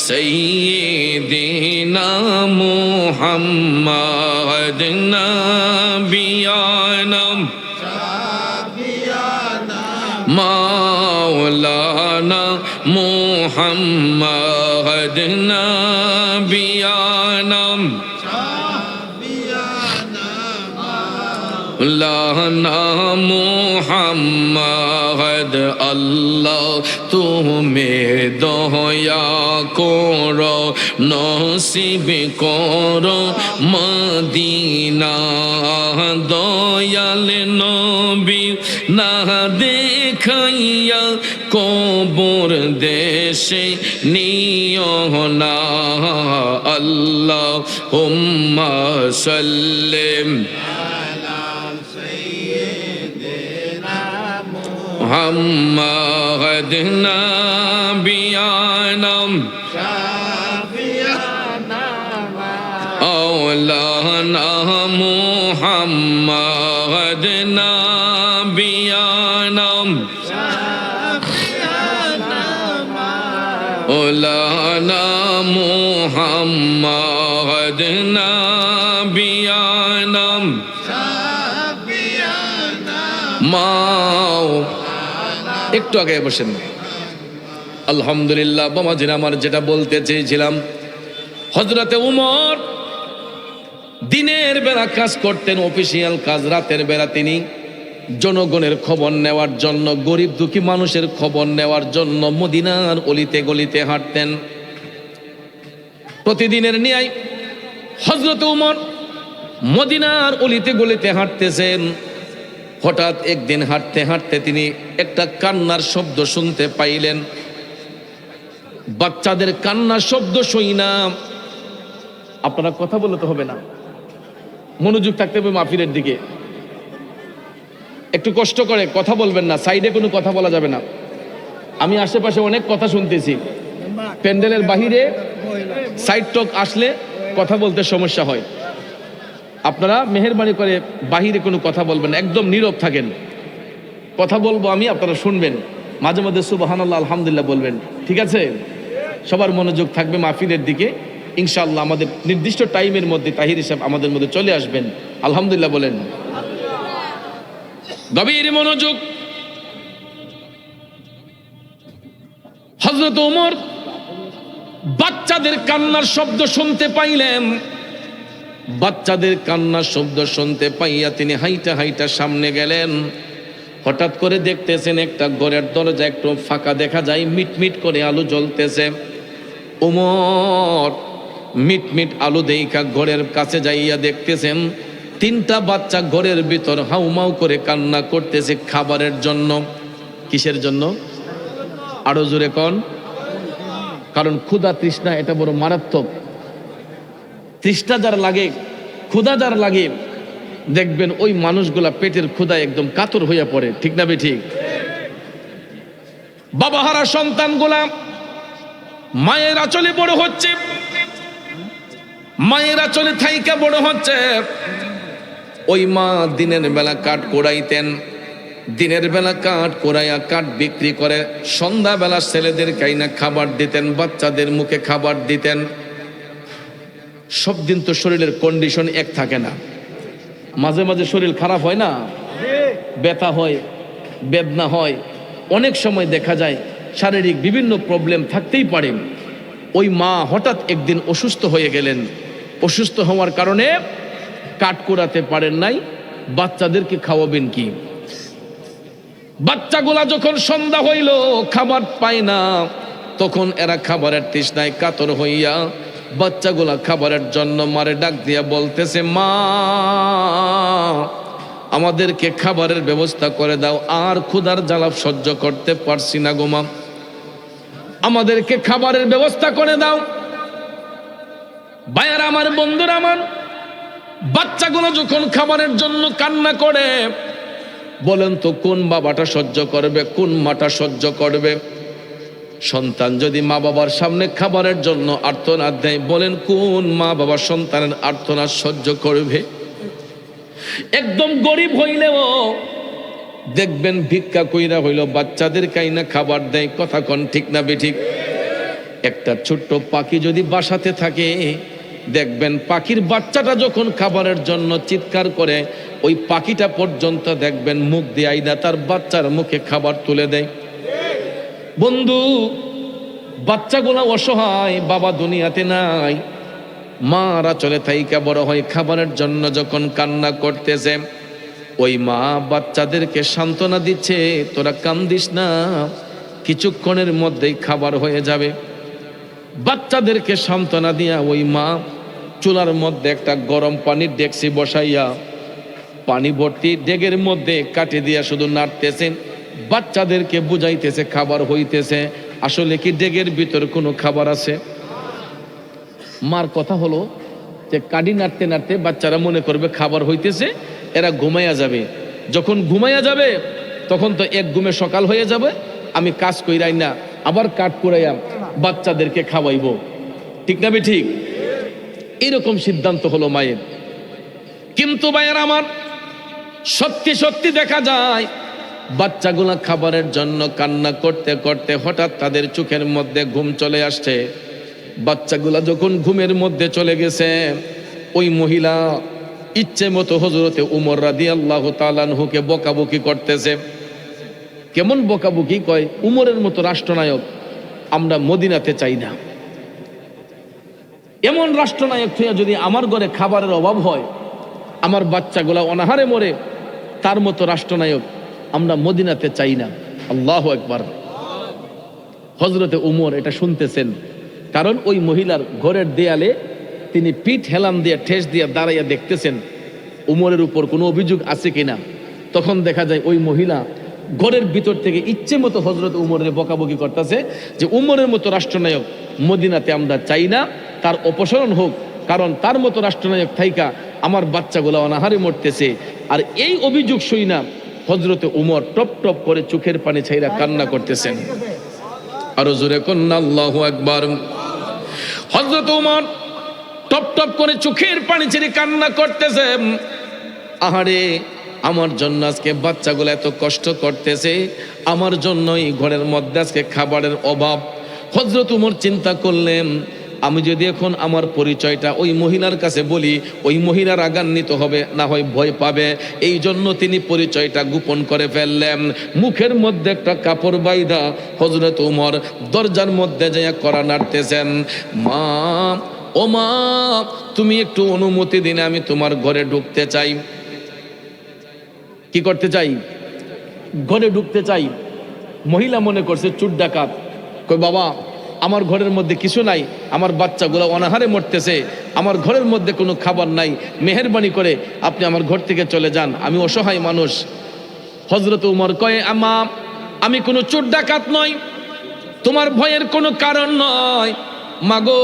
সাইয়্যিদিনা মুহাম্মদ নাবিয়ানা মাওলানা মুহাম্মদ নাবিয়ানা লানা মুহাম্মদ আল্লাহ তুমি দয়া করো নসিব করো মদিনা দয়াল নবী না দেখাইয়া কবর দেশে নিও না আল্লাহুম্মা সাল্লিম মুহাম্মদ নাবিয়ানা শাফিয়ানা আওলানা মুহাম্মদ ওলানা মুহাম্মদ নাবিয়ানাম মাও। একটু আগে বসেন। আলহামদুলিল্লাহ বাবাজির আমার, যেটা বলতে চেয়েছিলাম, হযরতে উমর দিনের বেলা কাজ করতেন, অফিসিয়াল কাজ। রাতের বেলা তিনি জনগণের খবর নেওয়ার জন্য, গরিব দুঃখী মানুষের খবর নেওয়ার জন্য মদিনার অলিতে গলিতে হাঁটতেন। প্রতিদিনের ন্যায় হযরত উমর মদিনার অলিতে গলিতে হাঁটতেছেন। হঠাৎ একদিন হাঁটতে হাঁটতে তিনি একটা কান্নার শব্দ শুনতে পাইলেন। বাচ্চাদের কান্নার শব্দ শুই না। আপনারা কথা বলতে হবে না, মনোযোগ থাকতে হবে মাহফিলের দিকে। একটু কষ্ট করে কথা বলবেন না, সাইডে কোনো কথা বলা যাবে না। আমি আশেপাশে অনেক কথা শুনতেছি, প্যান্ডেলের বাহিরে সাইড টক আসলে কথা বলতে সমস্যা হয়। আপনারা মেহেরবানি করে বাহিরে কোনো কথা বলবেন না, একদম নীরব থাকেন। কথা বলবো আমি, আপনারা শুনবেন, মাঝে মাঝে সুবহানাল্লাহ আলহামদুলিল্লাহ বলবেন, ঠিক আছে? সবার মনোযোগ থাকবে মাহফিলের দিকে। ইনশাআল্লাহ আমাদের নির্দিষ্ট টাইমের মধ্যে তাহির সাহেব আমাদের মধ্যে চলে আসবেন। আলহামদুলিল্লাহ বলেন। গভীর মনোযোগ। হযরত ওমর বাচ্চাদের কান্নার শব্দ শুনতে পাইলেন। বাচ্চাদের কান্নার শব্দ শুনতে পাইয়া তিনি হাইটা হাইটা সামনে গেলেন। হঠাৎ করে দেখতেছেন একটা ঘরের দরজা একটু ফাঁকা দেখা যায়, মিটমিট করে আলো জ্বলতেছে। ওমর মিটমিট আলো দেইখা ঘরের কাছে যাইয়া দেখতেছেন তিনটা বাচ্চা ঘরের ভিতর হাউমাউ করে কান্না করতেছে খাবারের জন্য। কিসের জন্য? আরো জোরে কোন? কারণ ক্ষুধা তৃষ্ণা এটা বড় মারাত্মক। তৃষ্ণা যার লাগে, ক্ষুধা যার লাগে, দেখবেন ওই মানুষগুলা পেটের ক্ষুধা একদম কাতর হইয়া পড়ে, ঠিক না বেঠিক? বাবাহারা সন্তানগুলা মায়ের আঁচলে বড় হচ্ছে, মায়ের আঁচলে থাইকা বড় হচ্ছে। ওই মা দিনের বেলা কাঠ কোড়াইতেন, দিনের বেলা কাঠ কোড়াইয়া কাঠ বিক্রি করে সন্ধ্যাবেলা ছেলেদের কাইনা খাবার দিতেন, বাচ্চাদের মুখে খাবার দিতেন। সব দিন তো শরীরের কন্ডিশন এক থাকে না, মাঝে মাঝে শরীর খারাপ হয় না, ব্যথা হয়, বেদনা হয়, অনেক সময় দেখা যায় শারীরিক বিভিন্ন প্রবলেম থাকতেই পারে। ওই মা হঠাৎ একদিন অসুস্থ হয়ে গেলেন। অসুস্থ হওয়ার কারণে কাঠ কোড়াতে পারেন নাই, বাচ্চাদেরকে খাওয়াবেন কি? বাচ্চাগুলা যখন সন্ধ্যা হইল খাবার পায় না, তখন এরা খাবারের তৃষ্ণায় কাতর হইয়া বাচ্চাগুলা খাবারের জন্য মারে ডাক দিয়া বলতেছে, মা আমাদেরকে খাবারের ব্যবস্থা করে দাও, আর ক্ষুধার জ্বালা সহ্য করতে পারছি না গো মা, আমাদেরকে খাবারের ব্যবস্থা করে দাও। ভাইয়ার আমার, বন্ধুরা আমার, বাচ্চাগুলো যখন খাবারের জন্য কান্না করে, বলেন তো কোন বাবাটা সহ্য করবে, কোন মাটা সহ্য করবে? সন্তান যদি মা বাবার সামনে খাবারের জন্য আর্তনাদ দেয়, বলেন কোন মা বাবা সন্তানের আর্তনাদ সহ্য করবে? একদম গরিব হইলেও দেখবেন ভিক্ষা কইরা হইল বাচ্চাদের কাইনা খাবার দেয়। কথা কোন ঠিক না বেঠিক? একটা ছোট্ট পাখি যদি বাসাতে থাকে, দেখবেন পাখির বাচ্চাটা যখন খাবারের জন্য চিৎকার করে, ওই পাখিটা পর্যন্ত দেখবেন মুখ দিয়ে আইদা তার বাচ্চার মুখে খাবার তুলে দেয়। বন্ধু, বাচ্চাগুলা অসহায়, বাবা দুনিয়াতে নাই, মারা চলে থাইকা বড় হয়, খাবারের জন্য যখন কান্না করতেছে, ওই মা বাচ্চাদেরকে সান্ত্বনা দিচ্ছে, তোরা কান্দিস না, কিছুক্ষণের মধ্যেই খাবার হয়ে যাবে। বাচ্চাদেরকে সান্ত্বনা দিয়া ওই মা চুলার মধ্যে একটা গরম পানির ডেকসি বসাইয়া পানি ভর্তি ডেগের মধ্যে কাটে দিয়া শুধু নাড়তেছেন, বাচ্চাদেরকে বুঝাইতেছে খাবার হইতেছে। আসলে কি ডেগের ভিতর কোনো খাবার আছে? মার কথা হলো যে কাডি নাড়তে নাড়তে বাচ্চারা মনে করবে খাবার হইতেছে, এরা ঘুমাইয়া যাবে। যখন ঘুমাইয়া যাবে তখন তো এক ঘুমে সকাল হয়ে যাবে, আমি কাজ কইরাই না আবার কাঠ কুড়াইয়া বাচ্চাদেরকে খাওয়াইব, ঠিক না ঠিক? এরকম সিদ্ধান্ত হলো মায়ের। কিন্তু ভাইয়ের আমার, সত্যি সত্যি দেখা যায় বাচ্চাগুলা খাবারের জন্য কান্না করতে করতে হঠাৎ তাদের চোখের মধ্যে ঘুম চলে আসছে। বাচ্চাগুলা যখন ঘুমের মধ্যে চলে গেছে, ওই মহিলা ইচ্ছে মতো হযরতে উমর রাদিয়াল্লাহু তাআলা আনহুকে বকাবকি করতেছে। কেমন বকাবকি? কয়, উমরের মতো রাষ্ট্রনায়ক আমরা মদিনাতে চাই না। এমন রাষ্ট্রনায়ক হইয়া যদি আমার ঘরে খাবারের অভাব হয়, আমার বাচ্চাগুলা অনাহারে মরে, তার মতো রাষ্ট্রনায়ক আমরা মদিনাতে চাই না। আল্লাহু আকবার। হযরতে উমর এটা শুনতেছেন, কারণ ওই মহিলার ঘরের দেয়ালে তিনি পিঠ হেলান দিয়ে ঠেস দিয়ে দাঁড়াইয়া দেখতেছেন উমরের উপর কোনো অভিযোগ আছে কিনা। তখন দেখা যায় ওই মহিলা ঘরের ভিতর থেকে ইচ্ছে মতো হযরত উমরের বকাবকি করতেছে যে উমরের মতো রাষ্ট্রনায়ক মদিনাতে আমরা চাই না, তার অপসারণ হোক, কারণ তার মতো রাষ্ট্রনায়ক থাইকা আমার বাচ্চাগুলো অনাহারে মরতেছে। আর এই অভিযোগ শুই না হযরতে উমর টপ টপ করে চোখের পানি ছাইরা কান্না করতেছেন। আরো জোরে কন্না আল্লাহু আকবার। হযরত উমর টপ টপ করে চোখের পানি ছেড়ে কান্না করতেছে, আহারে আমার জন্য আজকে বাচ্চাগুলো এত কষ্ট করতেছে, আমার জন্যই ঘরের মধ্যে আজকে খাবারের অভাব। হযরত উমর চিন্তা করলেন, আমি যদি এখন আমার পরিচয়টা ওই মহিলার কাছে বলি, ওই মহিলা রাগান্বিত হবে, না হয় ভয় পাবে। এই জন্য তিনি পরিচয়টা গোপন করে ফেললেন। মুখের মধ্যে একটা কাপড় বাইধা হযরত উমর দরজার মধ্যে যাইয়া কড়া নাড়তেছেন, মা ও মা, তুমি একটু অনুমতি দিলে আমি তোমার ঘরে ঢুকতে চাই। কি করতে চাই? ঘরে ঢুকতে চাই। মহিলা মনে করছে চোর ডাকাত। কই, বাবা আমার ঘরের মধ্যে কিছু নাই, আমার বাচ্চাগুলো অনাহারে মরতেছে, আমার ঘরের মধ্যে কোনো খাবার নাই, মেহেরবানি করে আপনি আমার ঘর থেকে চলে যান, আমি অসহায় মানুষ। হযরত উমর কয়, আমা আমি কোনো চোর ডাকাত নই, তোমার ভয়ের কোনো কারণ নয়। মাগো,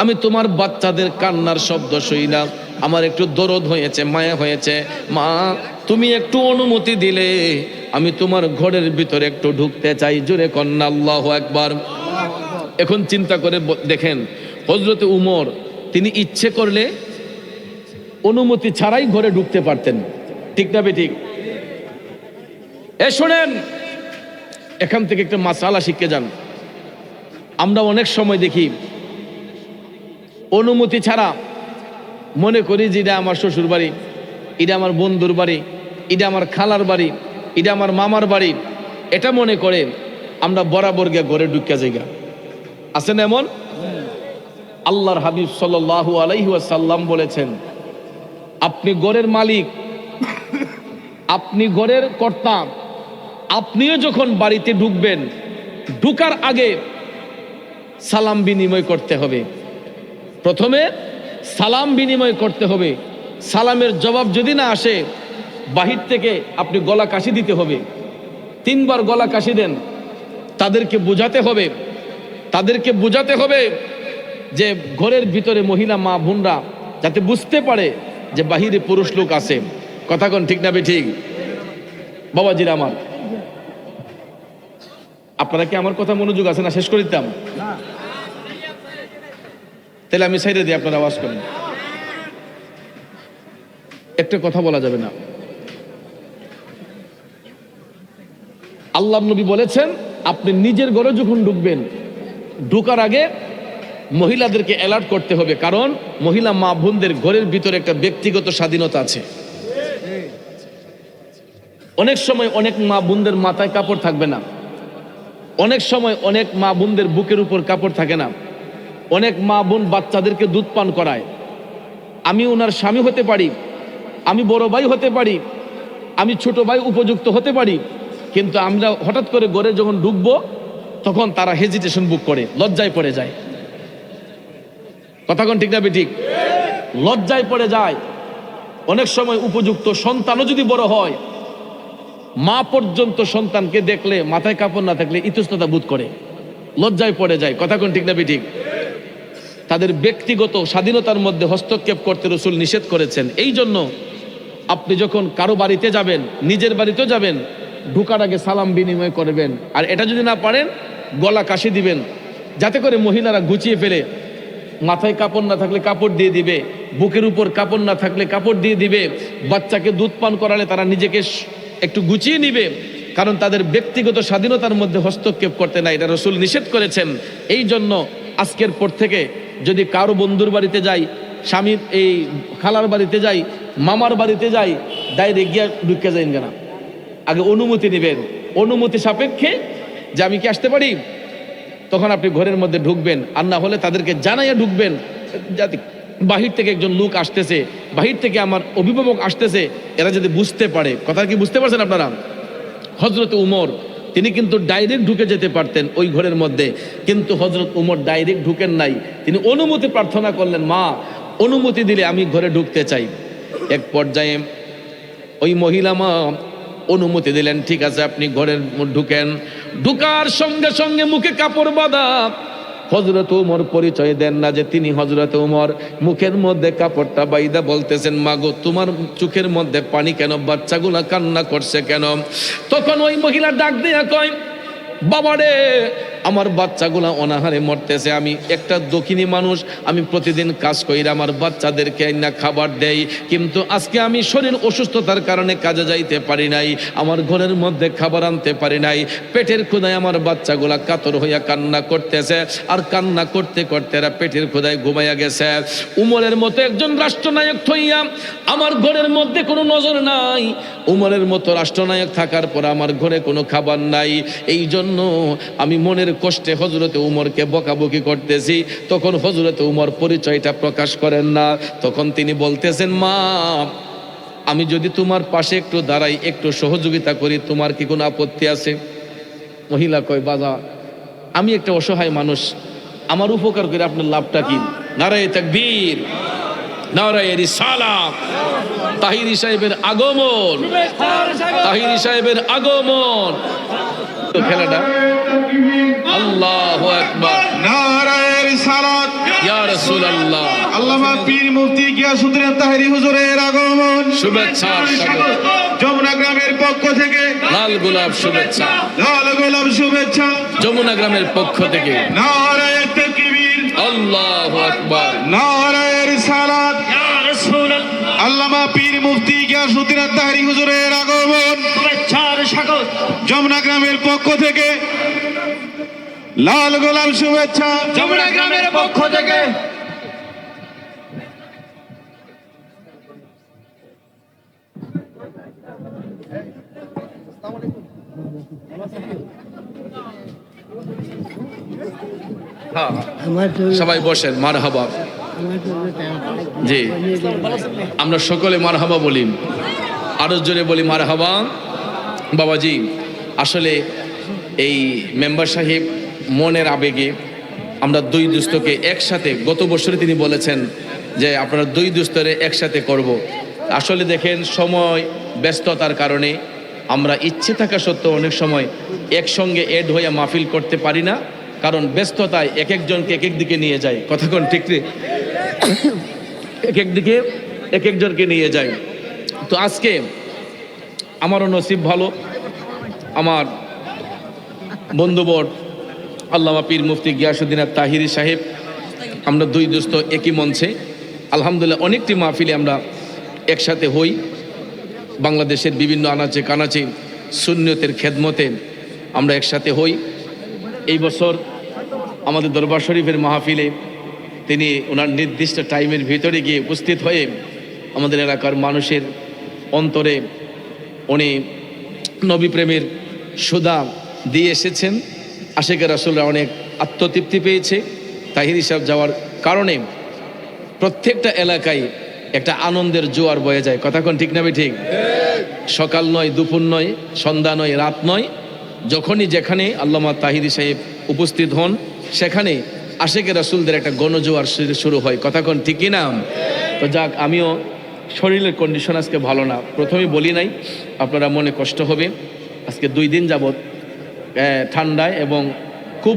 আমি তোমার বাচ্চাদের কান্নার শব্দ শুই না, আমার একটু দরদ হয়েছে, মায়া হয়েছে। মা তুমি একটু অনুমতি দিলে আমি তোমার ঘরের ভিতরে একটু ঢুকতে চাই। জোরে কন্না আল্লাহু আকবার। এখন চিন্তা করে দেখেন, হযরতে উমর তিনি ইচ্ছে করলে অনুমতি ছাড়াই ঘরে ঢুকতে পারতেন, ঠিক না বেঠিক? শোনেন, এখান থেকে একটা মাসালা শিখে যান। আমরা অনেক সময় দেখি অনুমতি ছাড়া মনে করি যে এটা আমার শ্বশুর বাড়ি, এটা আমার বন্ধুর বাড়ি, এটা আমার খালার বাড়ি, এটা আমার মামার বাড়ি, এটা মনে করে আমরা বরাবর গিয়ে ঘরে ঢুকিয়া জায়গা আছেন এমন। আল্লাহর হাবিব সাল্লাল্লাহু আলাইহি ওয়াসাল্লাম বলেছেন, আপনি ঘরের মালিক, আপনি ঘরের কর্তা, আপনিও যখন বাড়িতে ঢুকবেন, ঢুকার আগে সালাম বিনিময় করতে হবে। প্রথমে সালাম বিনিময় করতে হবে। সালামের জবাব যদি না আসে, বাহির থেকে আপনি গলা কাশি দিতে হবে। 3 বার গলা কাশি দেন। তাদেরকে বোঝাতে হবে, তাদেরকে বোঝাতে হবে যে ঘরের ভিতরে মহিলা মা বোনরা যাতে বুঝতে পারে যে বাহিরে পুরুষ লোক আছে। কথা কোন ঠিক না ঠিক? বাবাজিরা আমার, আপনারা কি আমার কথা মনোযোগ আছে না? শেষ করে দিতাম, তাহলে আমি সাইডে দিই, আপনারা আওয়াজ করেন। একটা কথা বলা যাবে না। আল্লাহর নবী বলেছেন, আপনি নিজের ঘরে যখন ঢুকবেন, ঢুকার আগে মহিলাদেরকে অ্যালার্ট করতে হবে, কারণ মহিলা মা বোনদের ঘরের ভিতরে একটা ব্যক্তিগত স্বাধীনতা আছে। অনেক সময় অনেক মা বোনদের মাথায় কাপড় থাকবে না, অনেক সময় অনেক মা বোনদের বুকের উপর কাপড় থাকে না, অনেক মা বোন বাচ্চাদেরকে দুধ পান করায়। আমি ওনার স্বামী হতে পারি, আমি বড় ভাই হতে পারি, আমি ছোট ভাই উপযুক্ত হতে পারি, কিন্তু আমরা হঠাৎ করে ঘরে যখন ঢুকবো তখন তারা হেজিটেশন বুক করে, লজ্জায় পড়ে যায়। কথা কোন ঠিক না ঠিক? লজ্জায় পড়ে যায়। অনেক সময় উপযুক্ত সন্তানও যদি বড় হয়, মা পর্যন্ত সন্তানকে দেখলে মাথায় কাপড় না থাকলে ইতস্ততা বোধ করে, লজ্জায় পড়ে যায়। কথা কোন ঠিক না ঠিক? তাদের ব্যক্তিগত স্বাধীনতার মধ্যে হস্তক্ষেপ করতে রাসূল নিষেধ করেছেন। এই জন্য আপনি যখন কারো বাড়িতে যাবেন, নিজের বাড়িতেও যাবেন, ঢুকার আগে সালাম বিনিময় করবেন। আর এটা যদি না পারেন, গলা কাশি দিবেন, যাতে করে মহিলারা গুছিয়ে ফেলে। মাথায় কাপড় না থাকলে কাপড় দিয়ে দিবে, বুকের উপর কাপড় না থাকলে কাপড় দিয়ে দিবে। বাচ্চাকে দুধ পান করালে তারা নিজেকে একটু গুছিয়ে নিবে, কারণ তাদের ব্যক্তিগত স্বাধীনতার মধ্যে হস্তক্ষেপ করতে নাই, এটা রাসূল নিষেধ করেছেন। এই জন্য আজকের পর থেকে যদি কারো বন্ধুর বাড়িতে যাই, স্বামীর এই খালার বাড়িতে যাই, মামার বাড়িতে যাই, ডাইরেক্ট গিয়া ঢুকে যাইন কেনা, আগে অনুমতি নেবেন। অনুমতি সাপেক্ষে যে আমি কি আসতে পারি, তখন আপনি ঘরের মধ্যে ঢুকবেন। আর না হলে তাদেরকে জানাইয়া ঢুকবেন, যাতে বাহির থেকে একজন লোক আসতেছে, বাহির থেকে আমার অভিভাবক আসতেছে, এরা যদি বুঝতে পারে। কথা কি বুঝতে পারছেন আপনারা? হযরত উমর তিনি কিন্তু ডাইরেক্ট ঢুকে যেতে পারতেন ওই ঘরের মধ্যে, কিন্তু হযরত উমর ডাইরেক্ট ঢুকেন নাই, তিনি অনুমতি প্রার্থনা করলেন, মা অনুমতি দিলে আমি ঘরে ঢুকতে চাই। এক পর্যায়ে ওই মহিলা মা অনুমতি দিলেন, ঠিক আছে আপনি ঘরের ঢুকেন। ঢুকার সঙ্গে সঙ্গে মুখে কাপড় বাঁধা। হযরত উমর পরিচয় দেন না যে তিনি হযরত উমর, মুখের মধ্যে কাপড়টা বাইদা বলতেছেন, মাগো তোমার চোখের মধ্যে পানি কেন, বাচ্চাগুলা কান্না করছে কেন? তখন ওই মহিলা ডাক দিয়া কয়, বাবারে আমার বাচ্চাগুলা অনাহারে মরতেছে, আমি একটা দক্ষিণী মানুষ, আমি প্রতিদিন কাজ করি, আমার বাচ্চাদেরকে না খাবার দেই, কিন্তু আজকে আমি শরীর অসুস্থতার কারণে কাজে যাইতে পারি নাই, আমার ঘরের মধ্যে খাবার আনতে পারি নাই, পেটের ক্ষুধায় আমার বাচ্চাগুলা কাতর হইয়া কান্না করতেছে, আর কান্না করতে করতে এরা পেটের ক্ষুধায় ঘুমাইয়া গেছে। উমরের মতো একজন রাষ্ট্রনায়ক হইয়া আমার ঘরের মধ্যে কোনো নজর নাই, উমরের মতো রাষ্ট্রনায়ক থাকার পর আমার ঘরে কোনো খাবার নাই, এই জন্য আমি মনের কষ্টে হযরতে উমরকে বকাবকি করতেছি। তখন হযরতে উমর পরিচয়টা প্রকাশ করেন না, তখন তিনি বলতেছেন, মা আমি যদি তোমার পাশে একটু দাঁড়াই, একটু সহযোগিতা করি, তোমার কি কোনো আপত্তি আছে? মহিলা কয়, বাবা আমি একটা অসহায় মানুষ, আমার উপকার করে আপনার লাভটা কি? নারায়ে তাকবীর, নারায়ে রিসালাত। তাহিরি সাহেবের আগমন, তাহিরি সাহেবের আগমন। তো খেলাটা আল্লাহু আকবার, নারায়ে রিসালাত, ইয়া রাসূলুল্লাহ। আল্লামা পীর মুফতি গিয়াসউদ্দিন তাহেরি হুজুরের আগমন, শুভেচ্ছা স্বাগত। যমুনা গ্রামের পক্ষ থেকে লাল গোলাপ শুভেচ্ছা, লাল গোলাপ শুভেচ্ছা, যমুনা গ্রামের পক্ষ থেকে নারায়ে তাকবীর, আল্লাহু আকবার, নারায়ে রিসালাত, ইয়া রাসূলুল্লাহ। আল্লামা পীর মুফতি গিয়াসউদ্দিন তাহেরি হুজুরের আগমন, শুভেচ্ছার স্বাগত। যমুনা গ্রামের পক্ষ থেকে লাল গোলাপ শুভেচ্ছা, যমুনা গ্রামের পক্ষ থেকে। হ্যাঁ সবাই বসেন, মারহাবা। জি আমরা সকলে মারহাবা বলি, আরো জোরে বলি মারহাবা। বাবাজি আসলে এই মেম্বার সাহেব মনের আবেগে আমরা দুই দুস্থকে একসাথে, গত বছরে তিনি বলেছেন যে আপনারা দুই দুস্তরে একসাথে করব। আসলে দেখেন সময় ব্যস্ততার কারণে আমরা ইচ্ছে থাকা সত্ত্বেও অনেক সময় একসঙ্গে এড হইয়া মাহফিল করতে পারি না, কারণ ব্যস্ততায় এক একজনকে এক এক দিকে নিয়ে যায়। কথা কোন ঠিক রে? এক এক দিকে এক একজনকে নিয়ে যায়। তো আজকে আমারও নসিব ভালো, আমার বন্ধুবর আল্লামা পীর মুফতি গিয়াসউদ্দিন তাহিরি সাহেব, আমরা দুই দোস্ত একই মঞ্চে আলহামদুলিল্লাহ অনেকটি মাহফিলে আমরা একসাথে হই। বাংলাদেশের বিভিন্ন আনাচে কানাচে সুন্নতের খেদমতে আমরা একসাথে হই। এই বছর আমাদের দরবার শরীফের মাহফিলে তিনি ওনার নির্দিষ্ট টাইমের ভিতরে গিয়ে উপস্থিত হয়ে আমাদের এলাকার মানুষের অন্তরে উনি নবী প্রেমের সুধা দিয়ে এসেছেন। আশিকের রাসূলরা অনেক আত্মতৃপ্তি পেয়েছে। তাহিরি সাহেব যাওয়ার কারণে প্রত্যেকটা এলাকায় একটা আনন্দের জোয়ার বয়ে যায়। কথা কোন ঠিক না ঠিক? সকাল নয়, দুপুর নয়, সন্ধ্যা নয়, রাত নয়, যখনই যেখানে আল্লামা তাহিরি সাহেব উপস্থিত হন সেখানে আশিকের রাসূলদের একটা গণজোয়ার শুরু হয়। কথা কোন ঠিক কি না? তো যাক, আমিও শরীরের কন্ডিশন আজকে ভালো না, প্রথমেই বলি নাই, আপনারা মনে কষ্ট হবে। আজকে 2 দিন যাবৎ ঠান্ডায় এবং খুব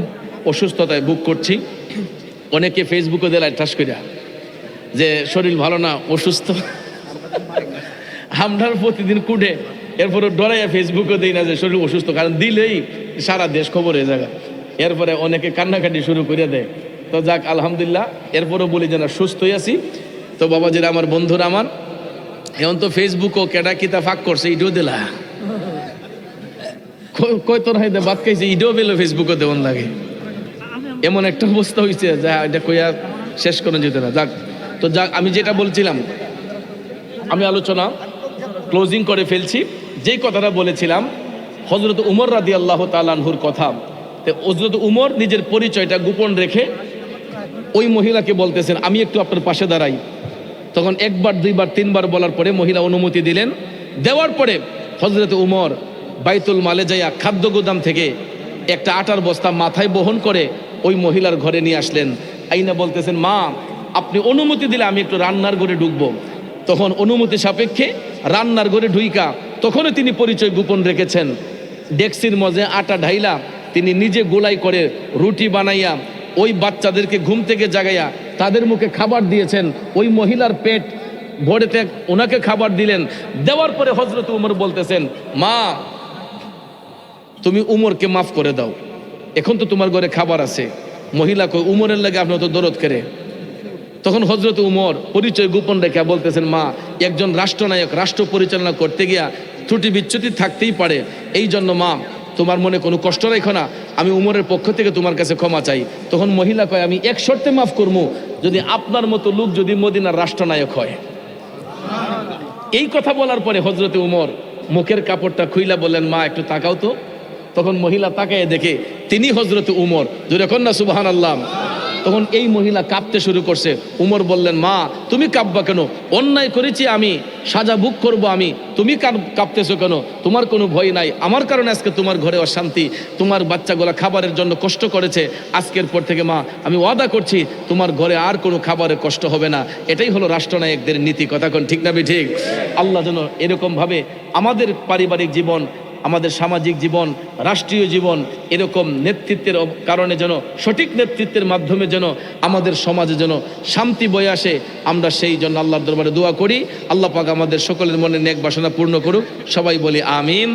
অসুস্থতায় ভোগ করছি। অনেকে ফেসবুকে দিলায় ঠাস করিয়া যে শরীর ভালো না, অসুস্থ। আমরার প্রতিদিন কুটে এরপরে ডরাইয়া ফেসবুকে দিই না যে শরীর অসুস্থ, কারণ দিলেই সারা দেশ খবর হয়ে যায়। এরপরে অনেকে কান্নাকাটি শুরু করে দেয়। তো যাক আলহামদুলিল্লাহ, এরপরও বলি যে না সুস্থই আছি। তো বাবাজিরা, আমার বন্ধুরা, আমার এখন তো ফেসবুকও কেডা কিতা ফাঁক করছে, এইটাও দিলা কয় তোর হাইতে ভাত খাইছে ইডেও পেলে ফেসবুকে দেওয়ান লাগে, এমন একটা অবস্থা হয়েছে যা এটা কইয়া শেষ করে যেত না। যাক তো যাক, আমি যেটা বলছিলাম, আমি আলোচনা ক্লোজিং করে ফেলছি। যেই কথাটা বলেছিলাম হযরত উমর রাদিয়াল্লাহু তাআলা আনহুর কথা, তো হযরত উমর নিজের পরিচয়টা গোপন রেখে ওই মহিলাকে বলতেছেন আমি একটু আপনার পাশে দাঁড়াই। তখন একবার দুইবার তিনবার বলার পরে মহিলা অনুমতি দিলেন। দেওয়ার পরে হযরত উমর বাইতুল মালে যাইয়া খাদ্য গোদাম থেকে একটা আটার বস্তা মাথায় বহন করে ওই মহিলার ঘরে নিয়ে আসলেন। আইনা বলতেছেন মা আপনি অনুমতি দিলে আমি একটু রান্নার ঘরে ঢুকবো। তখন অনুমতি সাপেক্ষে রান্নার ঘরে ঢুইকা তখনও তিনি পরিচয় গোপন রেখেছেন। ডেক্সির মধ্যে আটা ঢাইলা তিনি নিজে গোলাই করে রুটি বানাইয়া ওই বাচ্চাদেরকে ঘুম থেকে জাগাইয়া তাদের মুখে খাবার দিয়েছেন। ওই মহিলার পেট ভরেতে ওনাকে খাবার দিলেন। দেওয়ার পরে হযরত উমর বলতেছেন মা তুমি উমরকে মাফ করে দাও, এখন তো তোমার ঘরে খাবার আছে। মহিলা কই উমরের লাগে আপনি তো দরদ করে। তখন হযরত উমর পরিচয় গোপন রেখে বলতেছেন মা একজন রাষ্ট্রনায়ক রাষ্ট্র পরিচালনা করতে গিয়া ত্রুটি বিচ্যুতি থাকতেই পারে, এই জন্য মা তোমার মনে কোনো কষ্ট রেখো না, আমি উমরের পক্ষ থেকে তোমার কাছে ক্ষমা চাই। তখন মহিলা কয় আমি এক শর্তে মাফ করবো, যদি আপনার মতো লোক যদি মদিনার রাষ্ট্রনায়ক হয়। এই কথা বলার পরে হযরত উমর মুখের কাপড়টা খুইলা বললেন মা একটু তাকাও তো। তখন মহিলা তাকায় দেখে তিনি হযরত উমর, জোরে কন না সুবহানাল্লাহ। তখন এই মহিলা কাঁপতে শুরু করছে। উমর বললেন মা তুমি কাঁপবা কেন, অন্যায় করেছি আমি, সাজা ভোগ করবো আমি, তুমি কাঁপতেছো কেন? তোমার কোনো ভয় নাই, আমার কারণে আজকে তোমার ঘরে অশান্তি, তোমার বাচ্চাগুলা খাবারের জন্য কষ্ট করেছে, আজকের পর থেকে মা আমি ওয়াদা করছি তোমার ঘরে আর কোনো খাবারের কষ্ট হবে না। এটাই হলো রাষ্ট্রনায়কদের নীতি, কথা কোন ঠিক না ঠিক? আল্লাহ যেন এরকমভাবে আমাদের পারিবারিক জীবন, আমাদের সামাজিক জীবন, রাষ্ট্রীয় জীবন এরকম নেতৃত্বের কারণে যেন, সঠিক নেতৃত্বের মাধ্যমে যেন আমাদের সমাজে যেন শান্তি বয়ে আসে, আমরা সেই জন্য আল্লাহর দরবারে দোয়া করি। আল্লাহ পাক আমাদের সকলের মনে নেক বাসনা পূর্ণ করুক। সবাই বলি আমিন।